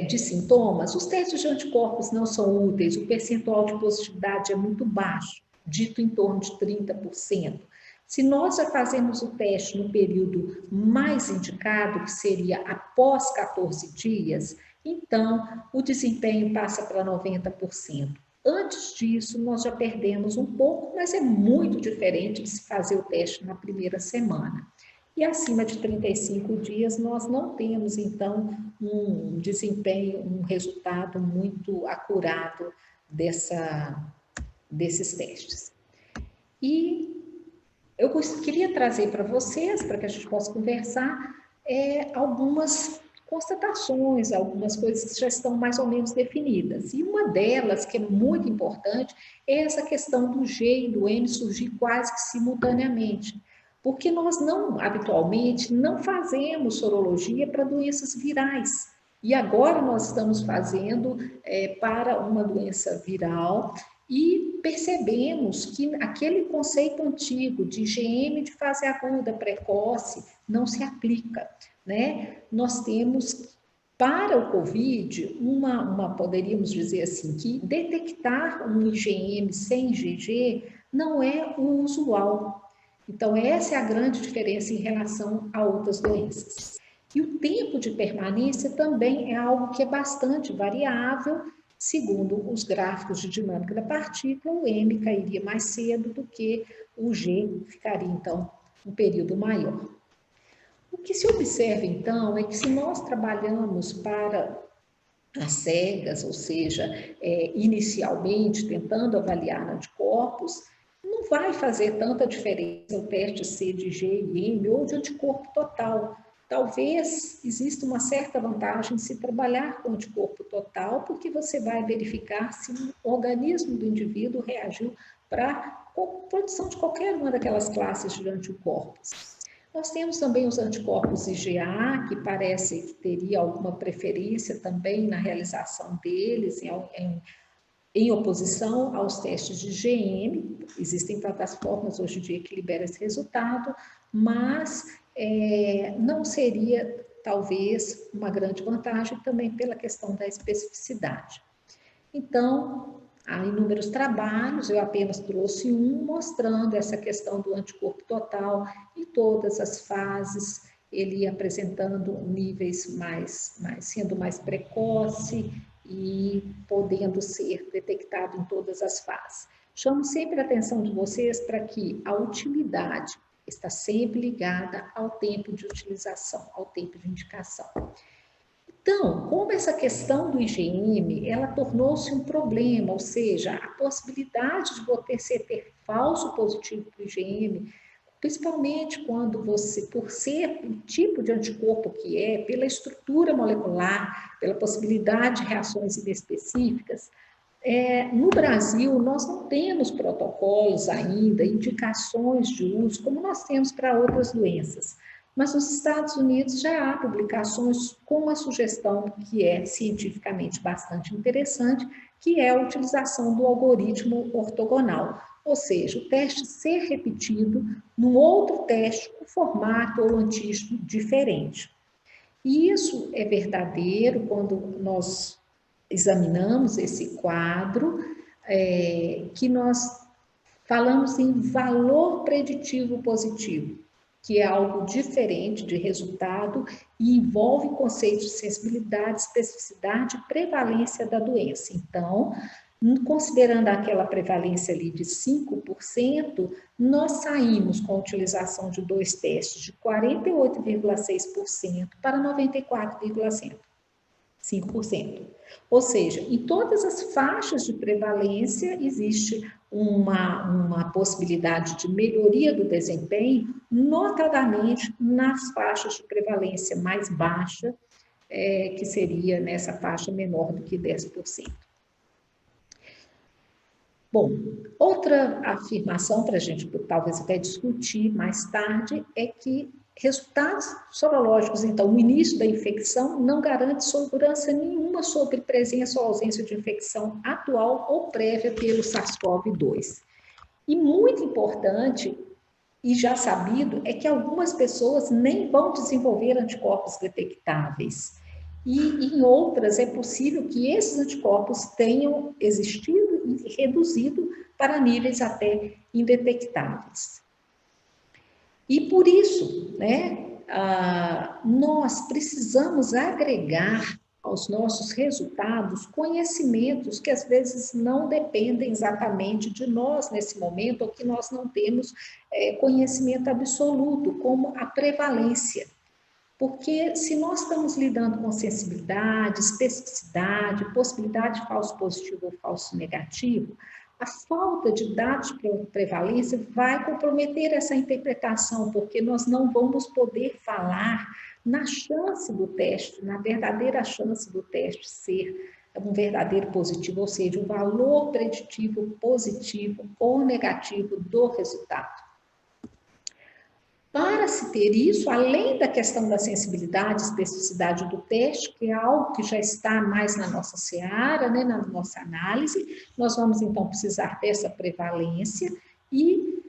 de sintomas, os testes de anticorpos não são úteis, o percentual de positividade é muito baixo, dito em torno de 30%. Se nós já fazemos o teste no período mais indicado, que seria após 14 dias, então o desempenho passa para 90%. Antes disso, nós já perdemos um pouco, mas é muito diferente de se fazer o teste na primeira semana. E acima de 35 dias, nós não temos, então, um desempenho, um resultado muito acurado desses testes. E eu queria trazer para vocês, para que a gente possa conversar, algumas constatações, algumas coisas que já estão mais ou menos definidas. E uma delas, que é muito importante, é essa questão do G e do M surgir quase que simultaneamente. Porque nós habitualmente, não fazemos sorologia para doenças virais. E agora nós estamos fazendo para uma doença viral e percebemos que aquele conceito antigo de IgM de fase aguda precoce não se aplica, né? Nós temos para o COVID poderíamos dizer assim, que detectar um IgM sem IgG não é o usual. Então, essa é a grande diferença em relação a outras doenças. E o tempo de permanência também é algo que é bastante variável, segundo os gráficos de dinâmica da partícula, o M cairia mais cedo do que o G, ficaria, então, um período maior. O que se observa, então, é que se nós trabalhamos para as cegas, ou seja, inicialmente tentando avaliar anticorpos, não vai fazer tanta diferença o teste C de G e M ou de anticorpo total. Talvez exista uma certa vantagem se trabalhar com anticorpo total, porque você vai verificar se o organismo do indivíduo reagiu para a produção de qualquer uma daquelas classes de anticorpos. Nós temos também os anticorpos IgA, que parece que teria alguma preferência também na realização deles, em oposição aos testes de IgM. Existem plataformas hoje em dia que liberam esse resultado, mas não seria, talvez, uma grande vantagem também pela questão da especificidade. Então, há inúmeros trabalhos, eu apenas trouxe um mostrando essa questão do anticorpo total em todas as fases, ele apresentando níveis sendo mais precoce e podendo ser detectado em todas as fases. Chamo sempre a atenção de vocês para que a utilidade está sempre ligada ao tempo de utilização, ao tempo de indicação. Então, como essa questão do IgM, ela tornou-se um problema, ou seja, a possibilidade de você ter falso positivo para o IgM, principalmente quando você, por ser o tipo de anticorpo que é, pela estrutura molecular, pela possibilidade de reações inespecíficas, no Brasil, nós não temos protocolos ainda, indicações de uso, como nós temos para outras doenças. Mas nos Estados Unidos já há publicações com uma sugestão que é cientificamente bastante interessante, que é a utilização do algoritmo ortogonal, ou seja, o teste ser repetido num outro teste com formato ou antígeno diferente. E isso é verdadeiro quando nós examinamos esse quadro, que nós falamos em valor preditivo positivo, que é algo diferente de resultado e envolve conceitos de sensibilidade, especificidade e prevalência da doença. Então, considerando aquela prevalência ali de 5%, nós saímos com a utilização de 2 testes de 48,6% para 94,5%. Ou seja, em todas as faixas de prevalência existe uma possibilidade de melhoria do desempenho, notadamente nas faixas de prevalência mais baixa, que seria nessa faixa menor do que 10%. Bom, outra afirmação para a gente talvez até discutir mais tarde é que resultados sorológicos, então, no início da infecção, não garante segurança nenhuma sobre presença ou ausência de infecção atual ou prévia pelo SARS-CoV-2. E muito importante, e já sabido, é que algumas pessoas nem vão desenvolver anticorpos detectáveis. E em outras é possível que esses anticorpos tenham existido e reduzido para níveis até indetectáveis. E por isso, né, nós precisamos agregar aos nossos resultados conhecimentos que às vezes não dependem exatamente de nós nesse momento, ou que nós não temos conhecimento absoluto, como a prevalência. Porque se nós estamos lidando com sensibilidade, especificidade, possibilidade de falso positivo ou falso negativo, a falta de dados de prevalência vai comprometer essa interpretação, porque nós não vamos poder falar na chance do teste, na verdadeira chance do teste ser um verdadeiro positivo, ou seja, o valor preditivo positivo ou negativo do resultado. Para se ter isso, além da questão da sensibilidade e especificidade do teste, que é algo que já está mais na nossa seara, né, na nossa análise, nós vamos então precisar dessa prevalência e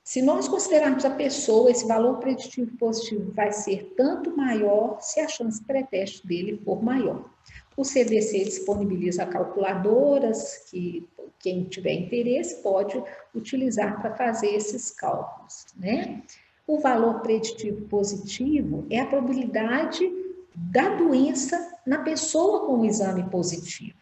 se nós considerarmos a pessoa, esse valor preditivo positivo vai ser tanto maior se a chance pré-teste dele for maior. O CDC disponibiliza calculadoras que quem tiver interesse pode utilizar para fazer esses cálculos, né? O valor preditivo positivo é a probabilidade da doença na pessoa com o exame positivo.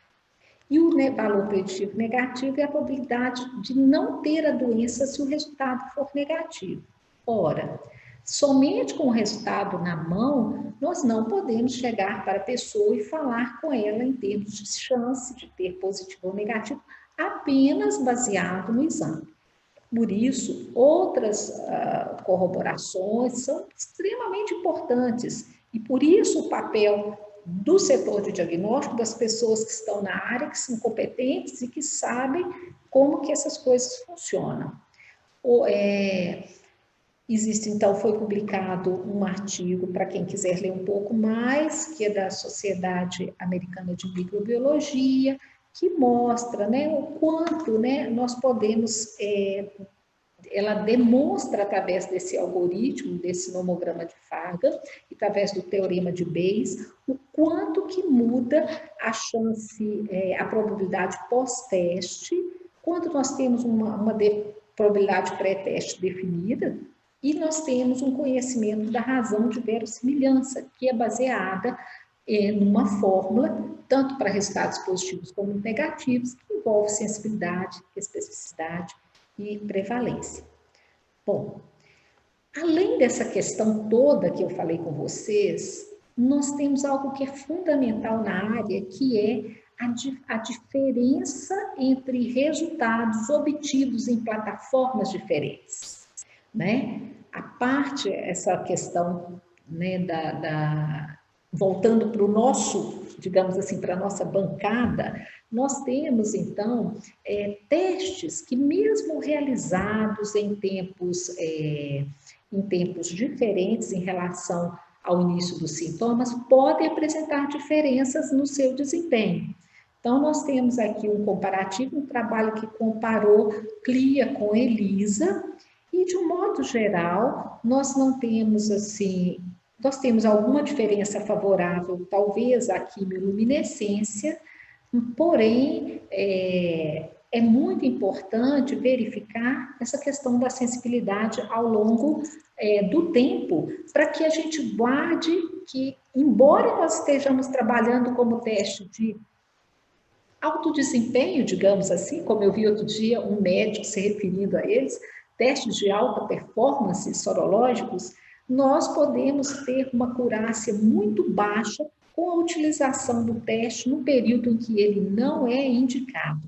E o valor preditivo negativo é a probabilidade de não ter a doença se o resultado for negativo. Ora, somente com o resultado na mão, nós não podemos chegar para a pessoa e falar com ela em termos de chance de ter positivo ou negativo, apenas baseado no exame. Por isso, outras corroborações são extremamente importantes e por isso o papel do setor de diagnóstico, das pessoas que estão na área, que são competentes e que sabem como que essas coisas funcionam. Existe, então, foi publicado um artigo, para quem quiser ler um pouco mais, que é da Sociedade Americana de Microbiologia, que mostra, né, o quanto, né, nós podemos... ela demonstra, através desse algoritmo, desse nomograma de Farga, através do teorema de Bayes, o quanto que muda a chance, a probabilidade pós-teste, quando nós temos uma probabilidade pré-teste definida, e nós temos um conhecimento da razão de verossimilhança, que é baseada numa fórmula, tanto para resultados positivos como negativos, que envolve sensibilidade, especificidade e prevalência. Bom, além dessa questão toda que eu falei com vocês, nós temos algo que é fundamental na área, que é a diferença entre resultados obtidos em plataformas diferentes, né? Essa questão, né, voltando para o nosso, digamos assim, para a nossa bancada, nós temos, então, testes que, mesmo realizados em tempos diferentes em relação ao início dos sintomas, podem apresentar diferenças no seu desempenho. Então, nós temos aqui um comparativo, um trabalho que comparou CLIA com ELISA, e, de um modo geral, nós não temos, assim... Nós temos alguma diferença favorável, talvez a quimiluminescência, porém, é muito importante verificar essa questão da sensibilidade ao longo do tempo, para que a gente guarde que, embora nós estejamos trabalhando como teste de alto desempenho, digamos assim, como eu vi outro dia um médico se referindo a eles, testes de alta performance sorológicos, nós podemos ter uma acurácia muito baixa com a utilização do teste no período em que ele não é indicado.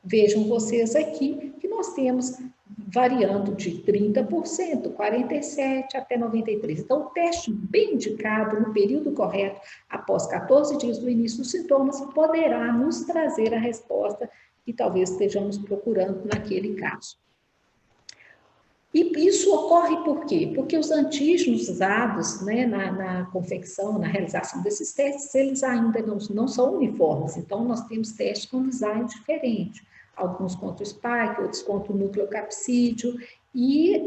Vejam vocês aqui que nós temos variando de 30%, 47% até 93%. Então, o teste bem indicado no período correto, após 14 dias do início dos sintomas, poderá nos trazer a resposta que talvez estejamos procurando naquele caso. E isso ocorre por quê? Porque os antígenos usados, né, na confecção, na realização desses testes, eles ainda não são uniformes. Então, nós temos testes com design diferente. Alguns contra o spike, outros contra o nucleocapsídeo. E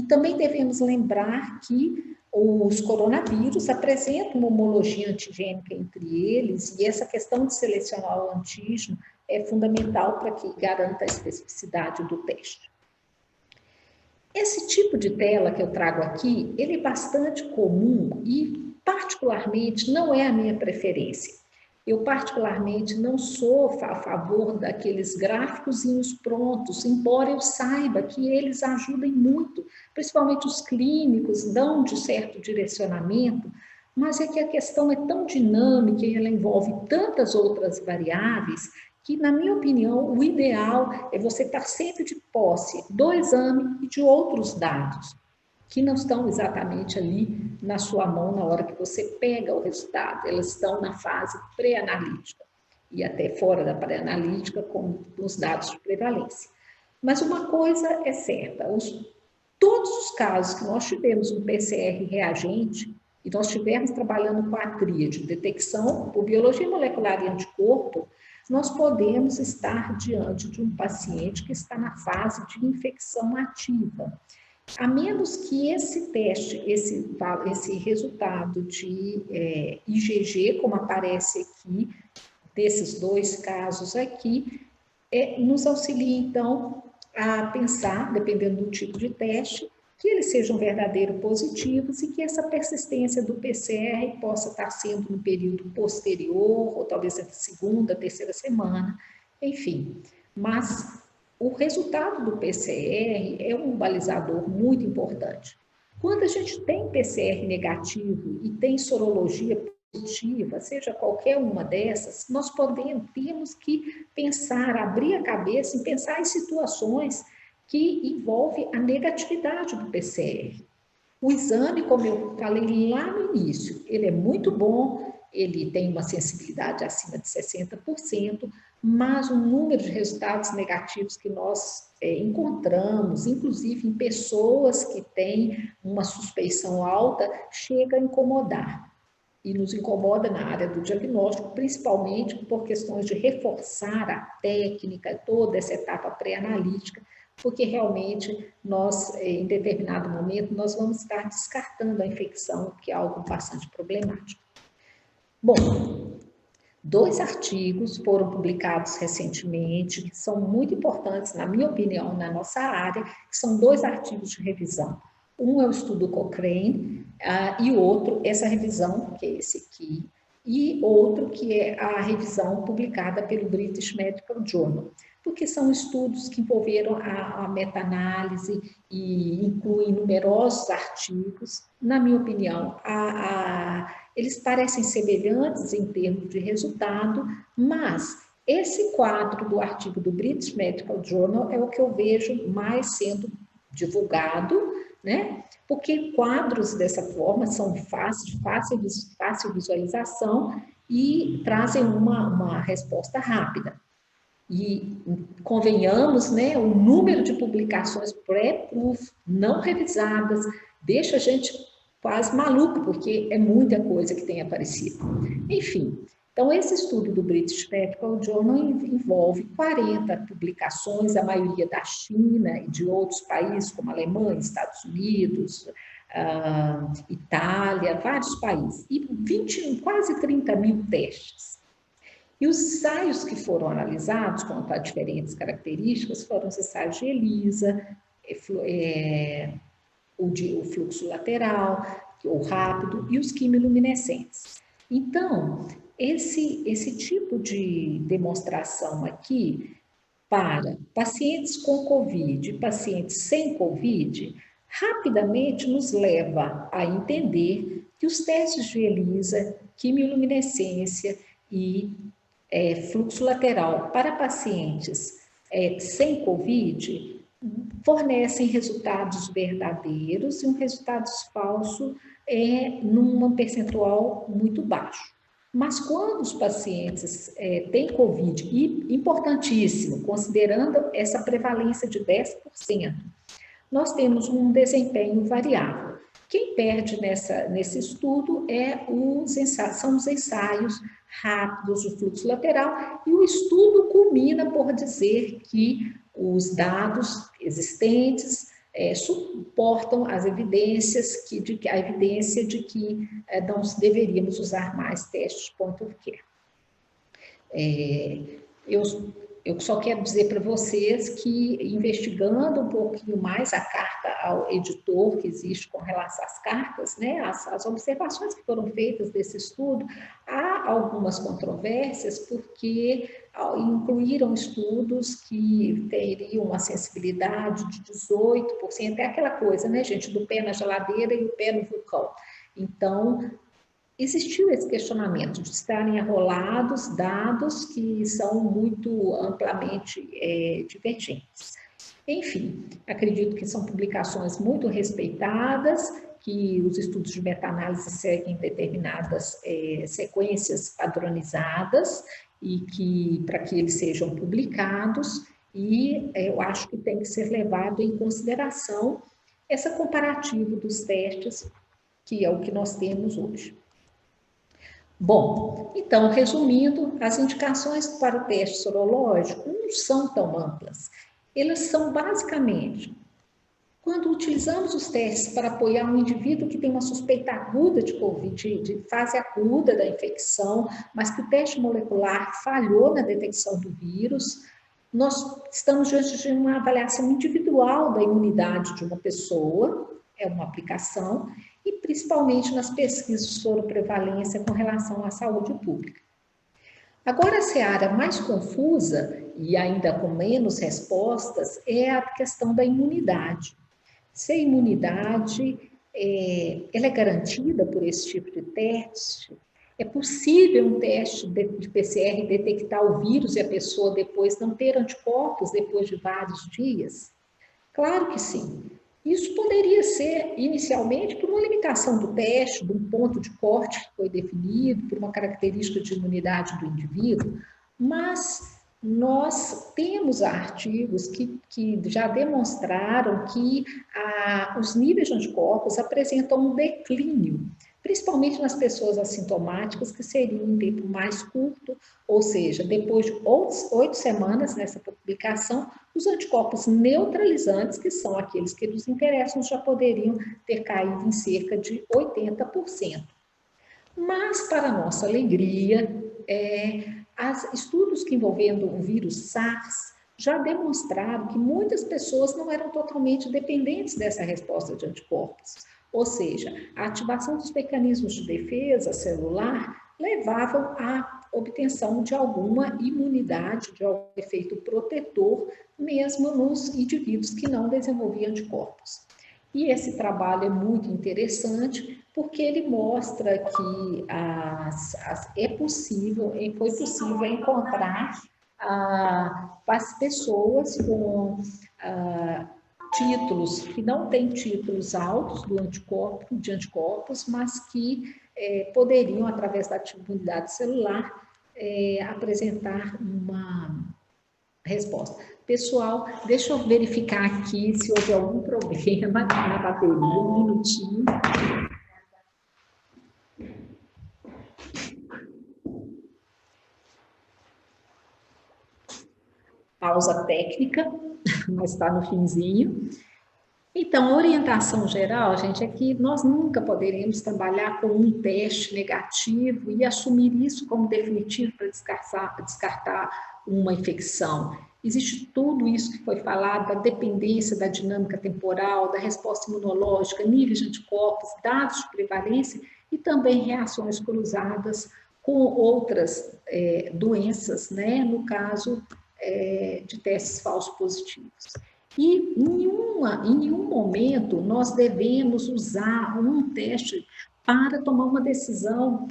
também devemos lembrar que os coronavírus apresentam uma homologia antigênica entre eles, e essa questão de selecionar o antígeno é fundamental para que garanta a especificidade do teste. Esse tipo de tela que eu trago aqui, ele é bastante comum e, particularmente, não é a minha preferência. Eu, particularmente, não sou a favor daqueles gráficozinhos prontos, embora eu saiba que eles ajudem muito, principalmente os clínicos, dão de certo direcionamento, mas é que a questão é tão dinâmica e ela envolve tantas outras variáveis que, na minha opinião, o ideal é você estar sempre de posse do exame e de outros dados, que não estão exatamente ali na sua mão na hora que você pega o resultado, elas estão na fase pré-analítica e até fora da pré-analítica com os dados de prevalência. Mas uma coisa é certa, todos os casos que nós tivemos um PCR reagente, e nós estivermos trabalhando com a tríade, detecção por biologia molecular e anticorpo, nós podemos estar diante de um paciente que está na fase de infecção ativa. A menos que esse teste, esse resultado de IgG, como aparece aqui, desses 2 casos aqui, nos auxilie, então, a pensar, dependendo do tipo de teste, que eles sejam verdadeiros positivos e que essa persistência do PCR possa estar sendo no período posterior, ou talvez na segunda, terceira semana, enfim. Mas o resultado do PCR é um balizador muito importante. Quando a gente tem PCR negativo e tem sorologia positiva, seja qualquer uma dessas, nós temos que pensar, abrir a cabeça e pensar em situações que envolvem a negatividade do PCR. O exame, como eu falei lá no início, ele é muito bom, ele tem uma sensibilidade acima de 60%, mas o número de resultados negativos que nós encontramos, inclusive em pessoas que têm uma suspeição alta, chega a incomodar. E nos incomoda na área do diagnóstico, principalmente por questões de reforçar a técnica, toda essa etapa pré-analítica, porque realmente nós, em determinado momento, nós vamos estar descartando a infecção, que é algo bastante problemático. Bom, 2 artigos foram publicados recentemente, que são muito importantes, na minha opinião, na nossa área, que são 2 artigos de revisão. Um é o estudo Cochrane, e outro, essa revisão, que é esse aqui, e outro que é a revisão publicada pelo British Medical Journal, porque são estudos que envolveram a meta-análise e incluem numerosos artigos. Na minha opinião, eles parecem semelhantes em termos de resultado, mas esse quadro do artigo do British Medical Journal é o que eu vejo mais sendo divulgado, né? Porque quadros dessa forma são fácil visualização e trazem uma resposta rápida. E convenhamos, né, o número de publicações pré-proof não revisadas deixa a gente quase maluco, porque é muita coisa que tem aparecido. Enfim, então esse estudo do British Medical Journal envolve 40 publicações, a maioria da China e de outros países, como Alemanha, Estados Unidos, Itália, vários países, e quase 30 mil testes. E os ensaios que foram analisados, quanto a diferentes características, foram os ensaios de ELISA, o fluxo lateral, o rápido e os quimiluminescentes. Então, esse tipo de demonstração aqui, para pacientes com COVID e pacientes sem COVID, rapidamente nos leva a entender que os testes de ELISA, quimiluminescência e fluxo lateral para pacientes sem COVID fornecem resultados verdadeiros e resultados falsos num percentual muito baixo. Mas quando os pacientes têm COVID, e importantíssimo, considerando essa prevalência de 10%, nós temos um desempenho variável. Quem perde nesse estudo são os ensaios rápidos do fluxo lateral, e o estudo culmina por dizer que os dados existentes suportam as evidências a evidência de que não deveríamos usar mais testes point of care. Eu só quero dizer para vocês que, investigando um pouquinho mais a carta ao editor que existe com relação às cartas, né, as observações que foram feitas desse estudo, há algumas controvérsias, porque incluíram estudos que teriam uma sensibilidade de 18%, é aquela coisa, né, gente, do pé na geladeira e o pé no vulcão. Então, existiu esse questionamento de estarem arrolados dados que são muito amplamente divergentes. Enfim, acredito que são publicações muito respeitadas, que os estudos de meta-análise seguem determinadas sequências padronizadas e que, para que eles sejam publicados, e eu acho que tem que ser levado em consideração essa comparativa dos testes, que é o que nós temos hoje. Bom, então, resumindo, as indicações para o teste sorológico não são tão amplas. Elas são basicamente, quando utilizamos os testes para apoiar um indivíduo que tem uma suspeita aguda de Covid, de fase aguda da infecção, mas que o teste molecular falhou na detecção do vírus, nós estamos diante de uma avaliação individual da imunidade de uma pessoa, é uma aplicação, e principalmente nas pesquisas de soroprevalência com relação à saúde pública. Agora, a seara mais confusa, e ainda com menos respostas, é a questão da imunidade. Se a imunidade ela é garantida por esse tipo de teste, é possível um teste de PCR detectar o vírus e a pessoa depois não ter anticorpos depois de vários dias? Claro que sim. Isso poderia ser, inicialmente, por uma limitação do teste, de um ponto de corte que foi definido, por uma característica de imunidade do indivíduo, mas nós temos artigos que já demonstraram que os níveis de anticorpos apresentam um declínio, principalmente nas pessoas assintomáticas, que seria um tempo mais curto, ou seja, depois de 8 semanas nessa publicação, os anticorpos neutralizantes, que são aqueles que nos interessam, já poderiam ter caído em cerca de 80%. Mas, para nossa alegria, estudos que envolvendo o vírus SARS já demonstraram que muitas pessoas não eram totalmente dependentes dessa resposta de anticorpos. Ou seja, a ativação dos mecanismos de defesa celular levavam à obtenção de alguma imunidade, de algum efeito protetor, mesmo nos indivíduos que não desenvolviam anticorpos. E esse trabalho é muito interessante porque ele mostra que foi possível encontrar as pessoas com títulos que não têm títulos altos de anticorpos, mas que poderiam, através da imunidade celular, apresentar uma resposta. Pessoal, deixa eu verificar aqui se houve algum problema na bateria. Um minutinho. Pausa técnica, mas está no finzinho. Então, a orientação geral, gente, é que nós nunca poderemos trabalhar com um teste negativo e assumir isso como definitivo para descartar uma infecção. Existe tudo isso que foi falado, da dependência da dinâmica temporal, da resposta imunológica, níveis de anticorpos, dados de prevalência e também reações cruzadas com outras doenças, né? No caso de testes falsos positivos. E em nenhum momento nós devemos usar um teste para tomar uma decisão.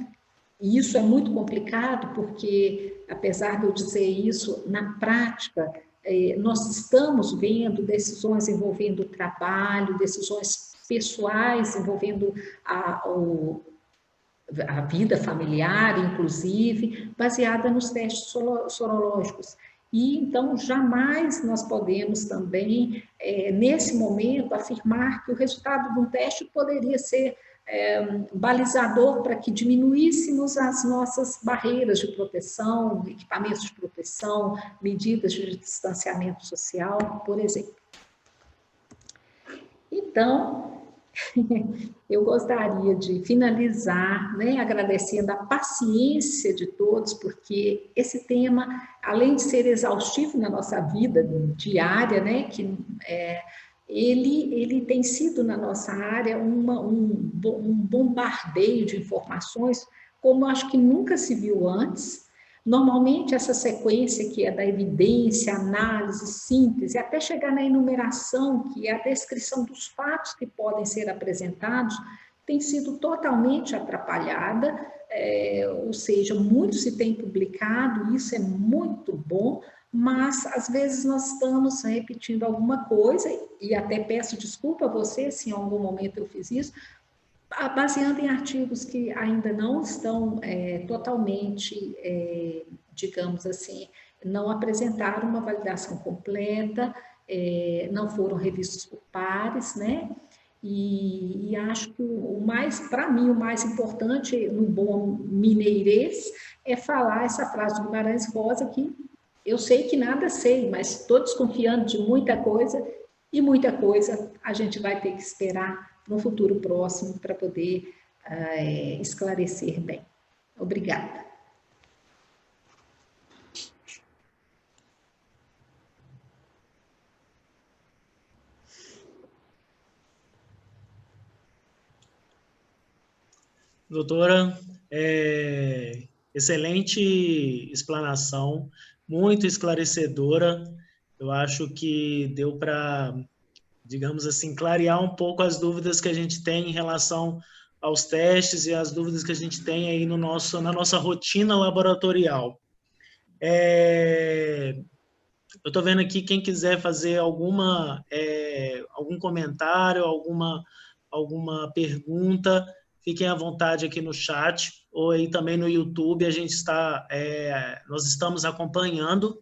E isso é muito complicado, porque, apesar de eu dizer isso, na prática, nós estamos vendo decisões envolvendo o trabalho, decisões pessoais envolvendo a vida familiar, inclusive, baseada nos testes sorológicos. E, então, jamais nós podemos também, nesse momento, afirmar que o resultado de um teste poderia ser balizador para que diminuíssemos as nossas barreiras de proteção, equipamentos de proteção, medidas de distanciamento social, por exemplo. Então, eu gostaria de finalizar, né, agradecendo a paciência de todos, porque esse tema, além de ser exaustivo na nossa vida diária, né, que ele tem sido na nossa área um bombardeio de informações, como acho que nunca se viu antes. Normalmente, essa sequência que é da evidência, análise, síntese, até chegar na enumeração, que é a descrição dos fatos que podem ser apresentados, tem sido totalmente atrapalhada, ou seja, muito se tem publicado, isso é muito bom, mas às vezes nós estamos repetindo alguma coisa, e até peço desculpa a você se em algum momento eu fiz isso, baseando em artigos que ainda não estão totalmente, digamos assim, não apresentaram uma validação completa, não foram revistos por pares, né? E acho que para mim, o mais importante no bom mineirês é falar essa frase do Guimarães Rosa, que eu sei que nada sei, mas estou desconfiando de muita coisa, e muita coisa a gente vai ter que esperar no futuro próximo para poder esclarecer bem. Obrigada. Doutora, excelente explanação, muito esclarecedora. Eu acho que deu para, digamos assim, clarear um pouco as dúvidas que a gente tem em relação aos testes e as dúvidas que a gente tem aí na nossa rotina laboratorial. Eu estou vendo aqui, quem quiser fazer algum comentário, alguma pergunta, fiquem à vontade aqui no chat, ou aí também no YouTube, nós estamos acompanhando.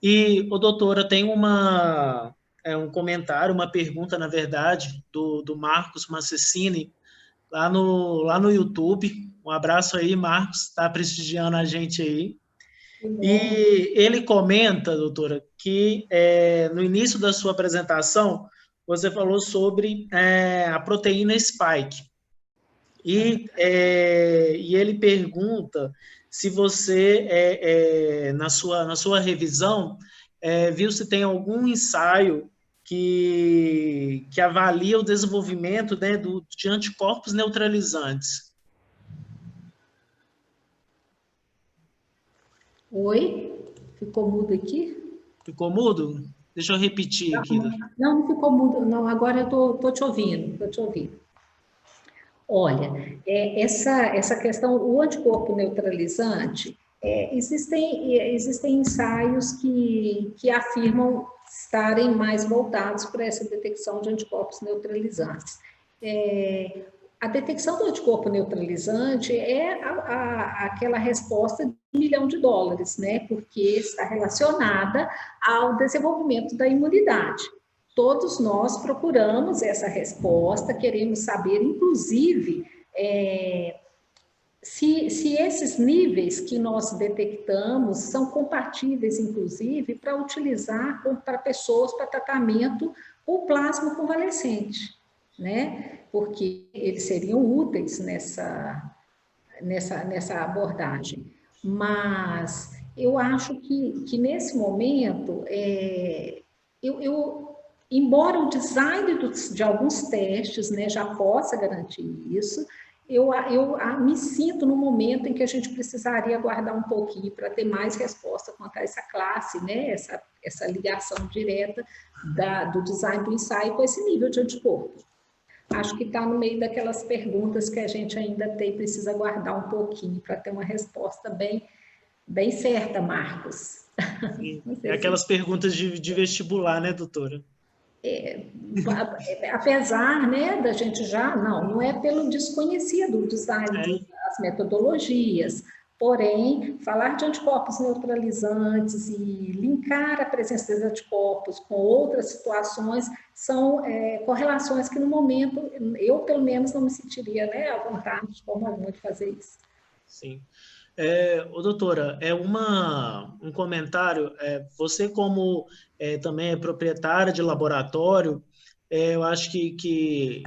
E, doutora, tem um comentário, uma pergunta, na verdade, do Marcos Massessini, lá no YouTube. Um abraço aí, Marcos, está prestigiando a gente aí. E ele comenta, doutora, que no início da sua apresentação, você falou sobre a proteína spike. E ele pergunta se você, na sua revisão, viu se tem algum ensaio que avalia o desenvolvimento, né, de anticorpos neutralizantes. Oi? Ficou mudo aqui? Ficou mudo? Deixa eu repetir aqui. Não ficou mudo, não. Agora eu estou te ouvindo, estou te ouvindo. Olha, essa questão, o anticorpo neutralizante, existem ensaios que afirmam estarem mais voltados para essa detecção de anticorpos neutralizantes. A detecção do anticorpo neutralizante é aquela resposta de $1 milhão, né? Porque está relacionada ao desenvolvimento da imunidade. Todos nós procuramos essa resposta, queremos saber, inclusive, se esses níveis que nós detectamos são compatíveis, inclusive, para utilizar para pessoas para tratamento com plasma convalescente, né? Porque eles seriam úteis nessa abordagem. Mas eu acho que nesse momento, embora o design de alguns testes, né, já possa garantir isso, eu me sinto no momento em que a gente precisaria aguardar um pouquinho para ter mais resposta quanto a essa classe, né, essa ligação direta do design do ensaio com esse nível de anticorpo. Acho que está no meio daquelas perguntas que a gente ainda precisa aguardar um pouquinho para ter uma resposta bem certa, Marcos. Sim, aquelas perguntas de vestibular, né, doutora? Apesar, né, da gente não é pelo desconhecido o design das metodologias, porém, falar de anticorpos neutralizantes e linkar a presença desses anticorpos com outras situações são correlações que, no momento, eu, pelo menos, não me sentiria, né, à vontade de forma alguma de fazer isso. Sim. Doutora, um comentário, você como também é proprietária de laboratório, eu acho que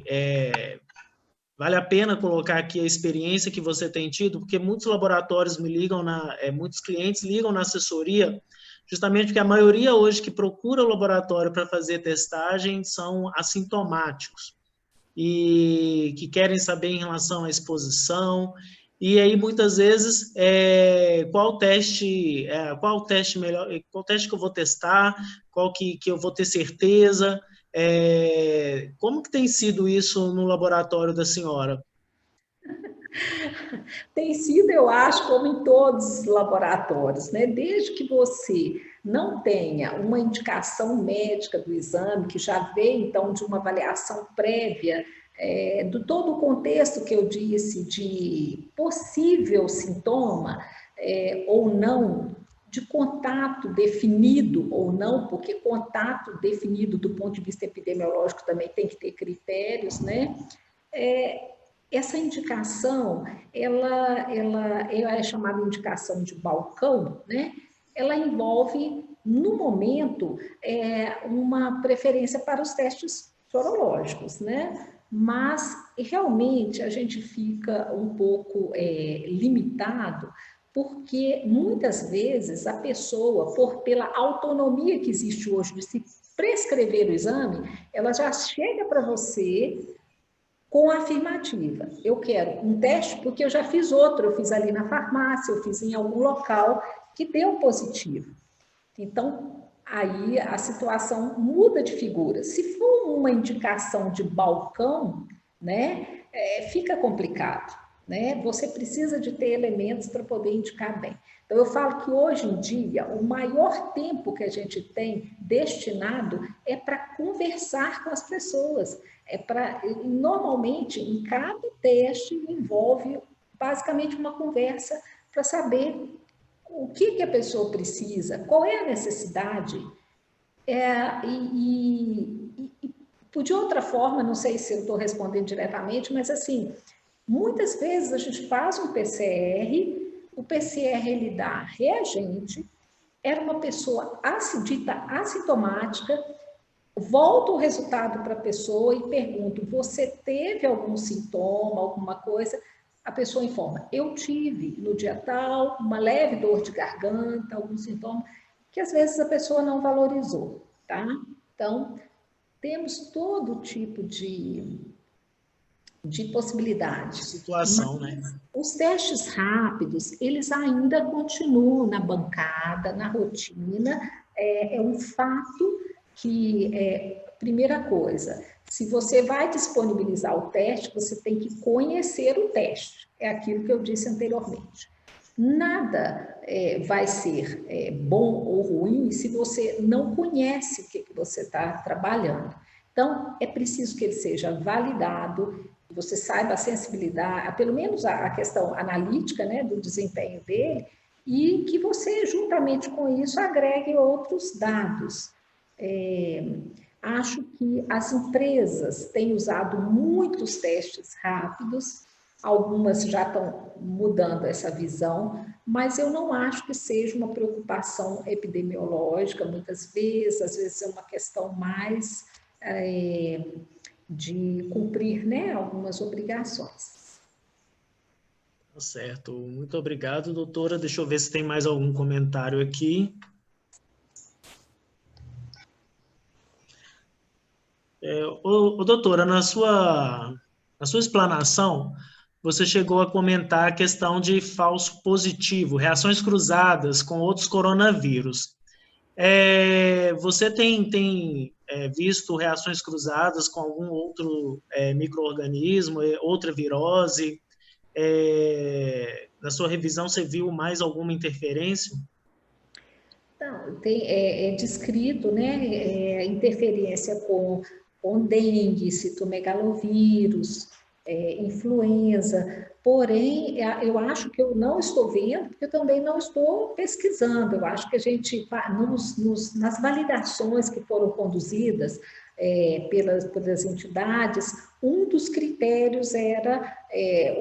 vale a pena colocar aqui a experiência que você tem tido, porque muitos laboratórios me ligam, muitos clientes ligam na assessoria, justamente porque a maioria hoje que procura o laboratório para fazer testagem são assintomáticos e que querem saber em relação à exposição. E aí, muitas vezes, qual teste melhor, qual teste que eu vou testar, qual que eu vou ter certeza, como que tem sido isso no laboratório da senhora? Tem sido, eu acho, como em todos os laboratórios, né? Desde que você não tenha uma indicação médica do exame, que já veio, então, de uma avaliação prévia, do todo o contexto que eu disse de possível sintoma ou não de contato definido ou não, porque contato definido do ponto de vista epidemiológico também tem que ter critérios, né? Essa indicação, ela é chamada indicação de balcão, né? Ela envolve, no momento, uma preferência para os testes sorológicos, né? Mas, realmente, a gente fica um pouco limitado, porque, muitas vezes, a pessoa, pela autonomia que existe hoje de se prescrever o exame, ela já chega para você com a afirmativa. Eu quero um teste porque eu já fiz outro, eu fiz ali na farmácia, eu fiz em algum local que deu positivo. Então, aí a situação muda de figura. Se for uma indicação de balcão, né, fica complicado, né? Você precisa de ter elementos para poder indicar bem. Então, eu falo que hoje em dia, o maior tempo que a gente tem destinado é para conversar com as pessoas. Normalmente, em cada teste, envolve basicamente uma conversa para saber o que a pessoa precisa, qual é a necessidade, de outra forma, não sei se eu estou respondendo diretamente, mas assim, muitas vezes a gente faz um PCR, o PCR ele dá reagente, era uma pessoa dita assintomática, volta o resultado para a pessoa e pergunto, você teve algum sintoma, alguma coisa? A pessoa informa, eu tive no dia tal, uma leve dor de garganta, algum sintoma, que às vezes a pessoa não valorizou, tá? Então, temos todo tipo de possibilidade. Situação, né? Os testes rápidos, eles ainda continuam na bancada, na rotina, é um fato que, primeira coisa, se você vai disponibilizar o teste, você tem que conhecer o teste. É aquilo que eu disse anteriormente. Nada vai ser bom ou ruim se você não conhece o que você está trabalhando. Então, é preciso que ele seja validado, que você saiba a sensibilidade, pelo menos a questão analítica, né, do desempenho dele, e que você, juntamente com isso, agregue outros dados. Acho que as empresas têm usado muitos testes rápidos, algumas já estão mudando essa visão, mas eu não acho que seja uma preocupação epidemiológica, muitas vezes, às vezes é uma questão mais de cumprir, né, algumas obrigações. Certo, muito obrigado, doutora. Deixa eu ver se tem mais algum comentário aqui. Doutora, na sua explanação, você chegou a comentar a questão de falso positivo, reações cruzadas com outros coronavírus. Você tem visto reações cruzadas com algum outro micro-organismo, outra virose? Na sua revisão, você viu mais alguma interferência? Não, é descrito, né, interferência com dengue, citomegalovírus, influenza, porém, eu acho que eu não estou vendo, porque eu também não estou pesquisando, eu acho que a gente, nas validações que foram conduzidas pelas entidades, um dos critérios era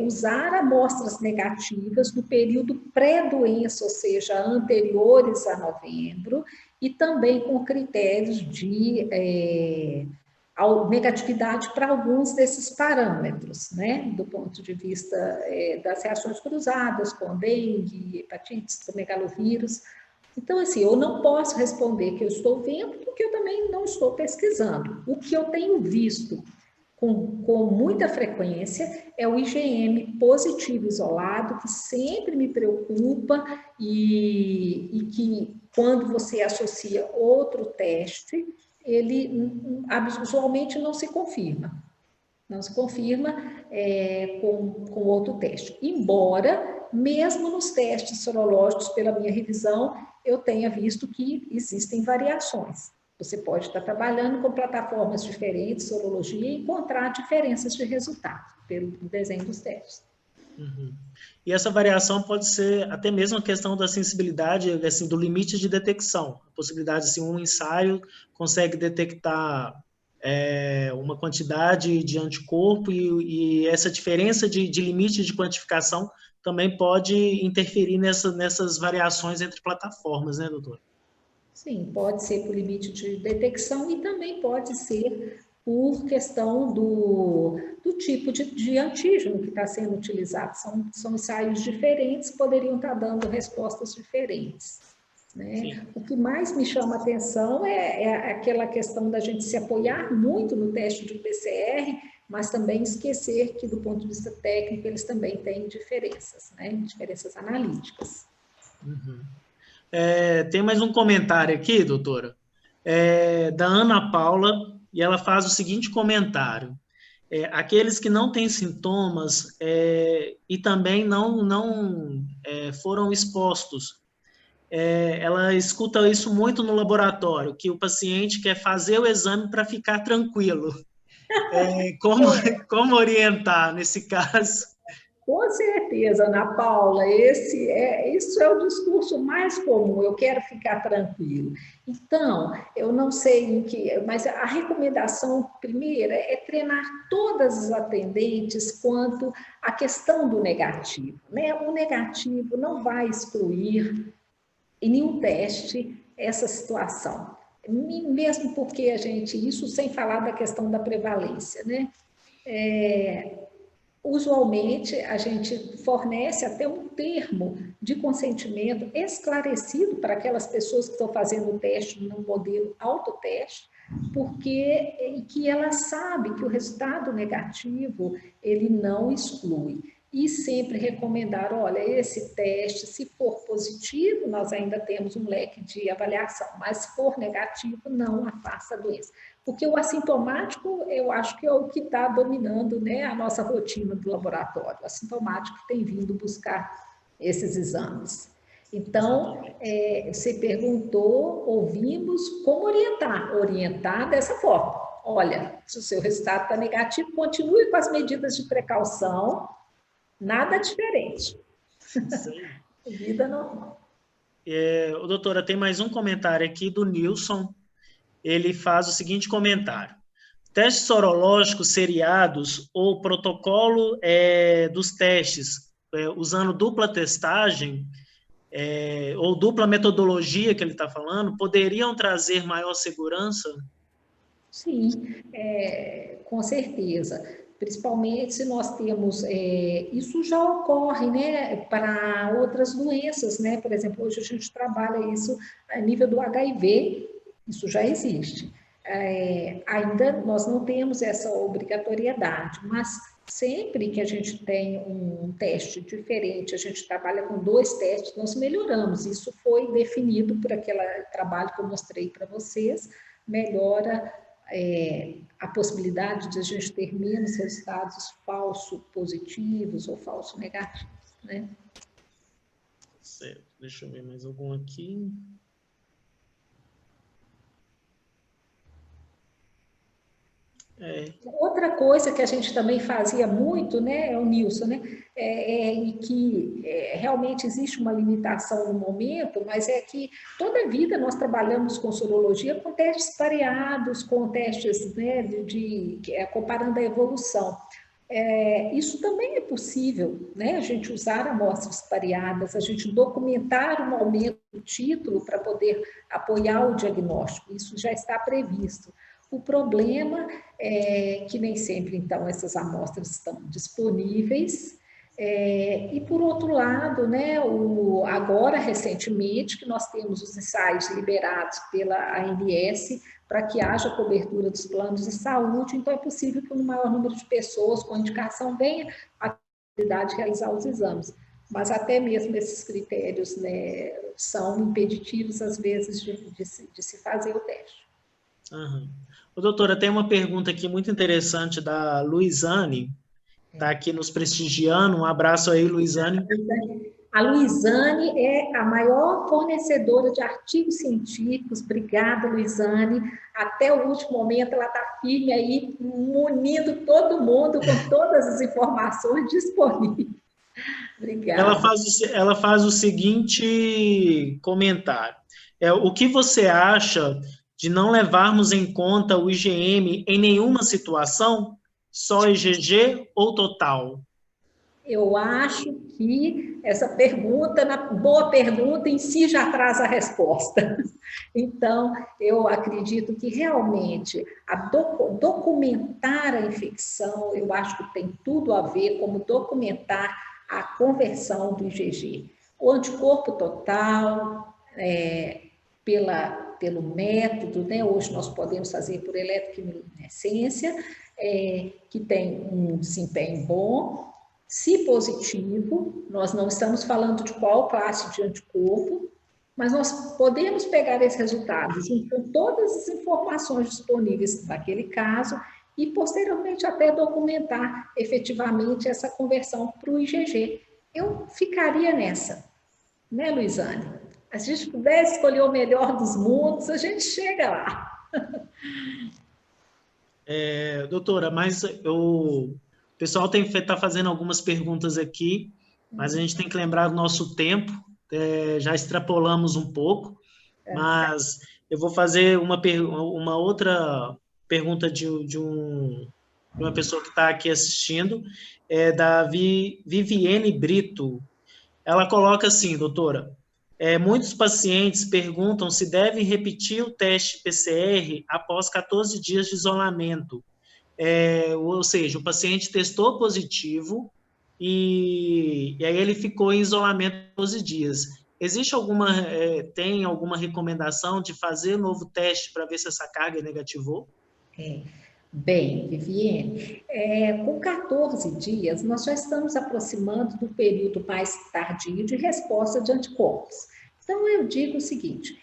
usar amostras negativas do período pré-doença, ou seja, anteriores a novembro, e também com critérios de negatividade para alguns desses parâmetros, né, do ponto de vista das reações cruzadas com dengue, hepatite, citomegalovírus. Então, assim, eu não posso responder que eu estou vendo, porque eu também não estou pesquisando. O que eu tenho visto com muita frequência é o IgM positivo isolado, que sempre me preocupa e que, quando você associa outro teste, ele usualmente não se confirma. Não se confirma com outro teste. Embora, mesmo nos testes sorológicos, pela minha revisão, eu tenha visto que existem variações. Você pode estar trabalhando com plataformas diferentes, sorologia, e encontrar diferenças de resultado pelo desenho dos testes. Uhum. E essa variação pode ser até mesmo a questão da sensibilidade, assim, do limite de detecção. A possibilidade, assim, um ensaio consegue detectar uma quantidade de anticorpo e essa diferença de limite de quantificação também pode interferir nessas variações entre plataformas, né, doutor? Sim, pode ser por limite de detecção e também pode ser por questão do tipo de antígeno que está sendo utilizado. São ensaios diferentes, poderiam estar dando respostas diferentes. Né? O que mais me chama a atenção é aquela questão da gente se apoiar muito no teste de PCR, mas também esquecer que, do ponto de vista técnico, eles também têm diferenças, né? Diferenças analíticas. Uhum. Tem mais um comentário aqui, doutora, da Ana Paula, e ela faz o seguinte comentário. Aqueles que não têm sintomas e também não foram expostos. Ela escuta isso muito no laboratório, que o paciente quer fazer o exame para ficar tranquilo. Como orientar nesse caso? Com certeza, Ana Paula, isso é o discurso mais comum, eu quero ficar tranquilo. Então, eu não sei em que, mas a recomendação primeira é treinar todas as atendentes quanto à questão do negativo. Né? O negativo não vai excluir em nenhum teste essa situação. Mesmo porque isso sem falar da questão da prevalência, né? Usualmente, a gente fornece até um termo de consentimento esclarecido para aquelas pessoas que estão fazendo o teste no modelo autoteste, porque que ela sabe que o resultado negativo ele não exclui. E sempre recomendar, olha, esse teste, se for positivo, nós ainda temos um leque de avaliação, mas se for negativo, não afasta a doença. Porque o assintomático, eu acho que é o que está dominando, né, a nossa rotina do laboratório. O assintomático tem vindo buscar esses exames. Então, você perguntou, ouvimos, como orientar? Orientar dessa forma. Olha, se o seu resultado está negativo, continue com as medidas de precaução, nada diferente. Sim. Vida normal. Doutora, tem mais um comentário aqui do Nilson. Ele faz o seguinte comentário. Testes sorológicos seriados ou protocolo dos testes usando dupla testagem ou dupla metodologia que ele está falando, poderiam trazer maior segurança? Sim, com certeza. Principalmente se nós temos, isso já ocorre, né, para outras doenças, né? Por exemplo, hoje a gente trabalha isso a nível do HIV, isso já existe. Ainda nós não temos essa obrigatoriedade, mas sempre que a gente tem um teste diferente, a gente trabalha com 2 testes, nós melhoramos. Isso foi definido por aquele trabalho que eu mostrei para vocês, melhora a possibilidade de a gente ter menos resultados falso positivos ou falso negativos, né? Certo. Deixa eu ver mais algum aqui. Outra coisa que a gente também fazia muito, né, é o Nilson, né, e que realmente existe uma limitação no momento, mas é que toda a vida nós trabalhamos com sorologia com testes pareados, com testes, né, comparando a evolução. Isso também é possível, né, a gente usar amostras pareadas, a gente documentar um aumento do título para poder apoiar o diagnóstico, isso já está previsto. O problema é que nem sempre, então, essas amostras estão disponíveis. E, por outro lado, né, agora, recentemente, que nós temos os ensaios liberados pela ANS para que haja cobertura dos planos de saúde, então é possível que um maior número de pessoas com indicação venha a possibilidade de realizar os exames. Mas até mesmo esses critérios, né, são impeditivos, às vezes, de se fazer o teste. Uhum. Doutora, tem uma pergunta aqui muito interessante da Luizane, está aqui nos prestigiando. Um abraço aí, Luizane. A Luizane é a maior fornecedora de artigos científicos. Obrigada, Luizane. Até o último momento, ela está firme aí, munindo todo mundo com todas as informações disponíveis. Obrigada. Ela faz o seguinte comentário. O que você acha de não levarmos em conta o IgM em nenhuma situação? Só IgG ou total? Eu acho que essa pergunta, boa pergunta, em si já traz a resposta. Então, eu acredito que realmente documentar a infecção, eu acho que tem tudo a ver como documentar a conversão do IgG. O anticorpo total, pelo método, né? Hoje nós podemos fazer por eletroquimiluminescência, que tem um desempenho bom. Se positivo, nós não estamos falando de qual classe de anticorpo, mas nós podemos pegar esses resultados com todas as informações disponíveis naquele caso e, posteriormente, até documentar efetivamente essa conversão para o IgG. Eu ficaria nessa, né, Luizane? Se a gente pudesse escolher o melhor dos mundos, a gente chega lá. Doutora, mas o pessoal está fazendo algumas perguntas aqui, mas a gente tem que lembrar do nosso tempo, já extrapolamos um pouco, mas eu vou fazer uma outra pergunta de uma pessoa que está aqui assistindo, da Viviane Brito. Ela coloca assim, doutora, muitos pacientes perguntam se devem repetir o teste PCR após 14 dias de isolamento. Ou seja, o paciente testou positivo e aí ele ficou em isolamento 12 dias. Existe tem alguma recomendação de fazer um novo teste para ver se essa carga negativou? Bem, Viviane, com 14 dias, nós já estamos aproximando do período mais tardio de resposta de anticorpos. Então, eu digo o seguinte,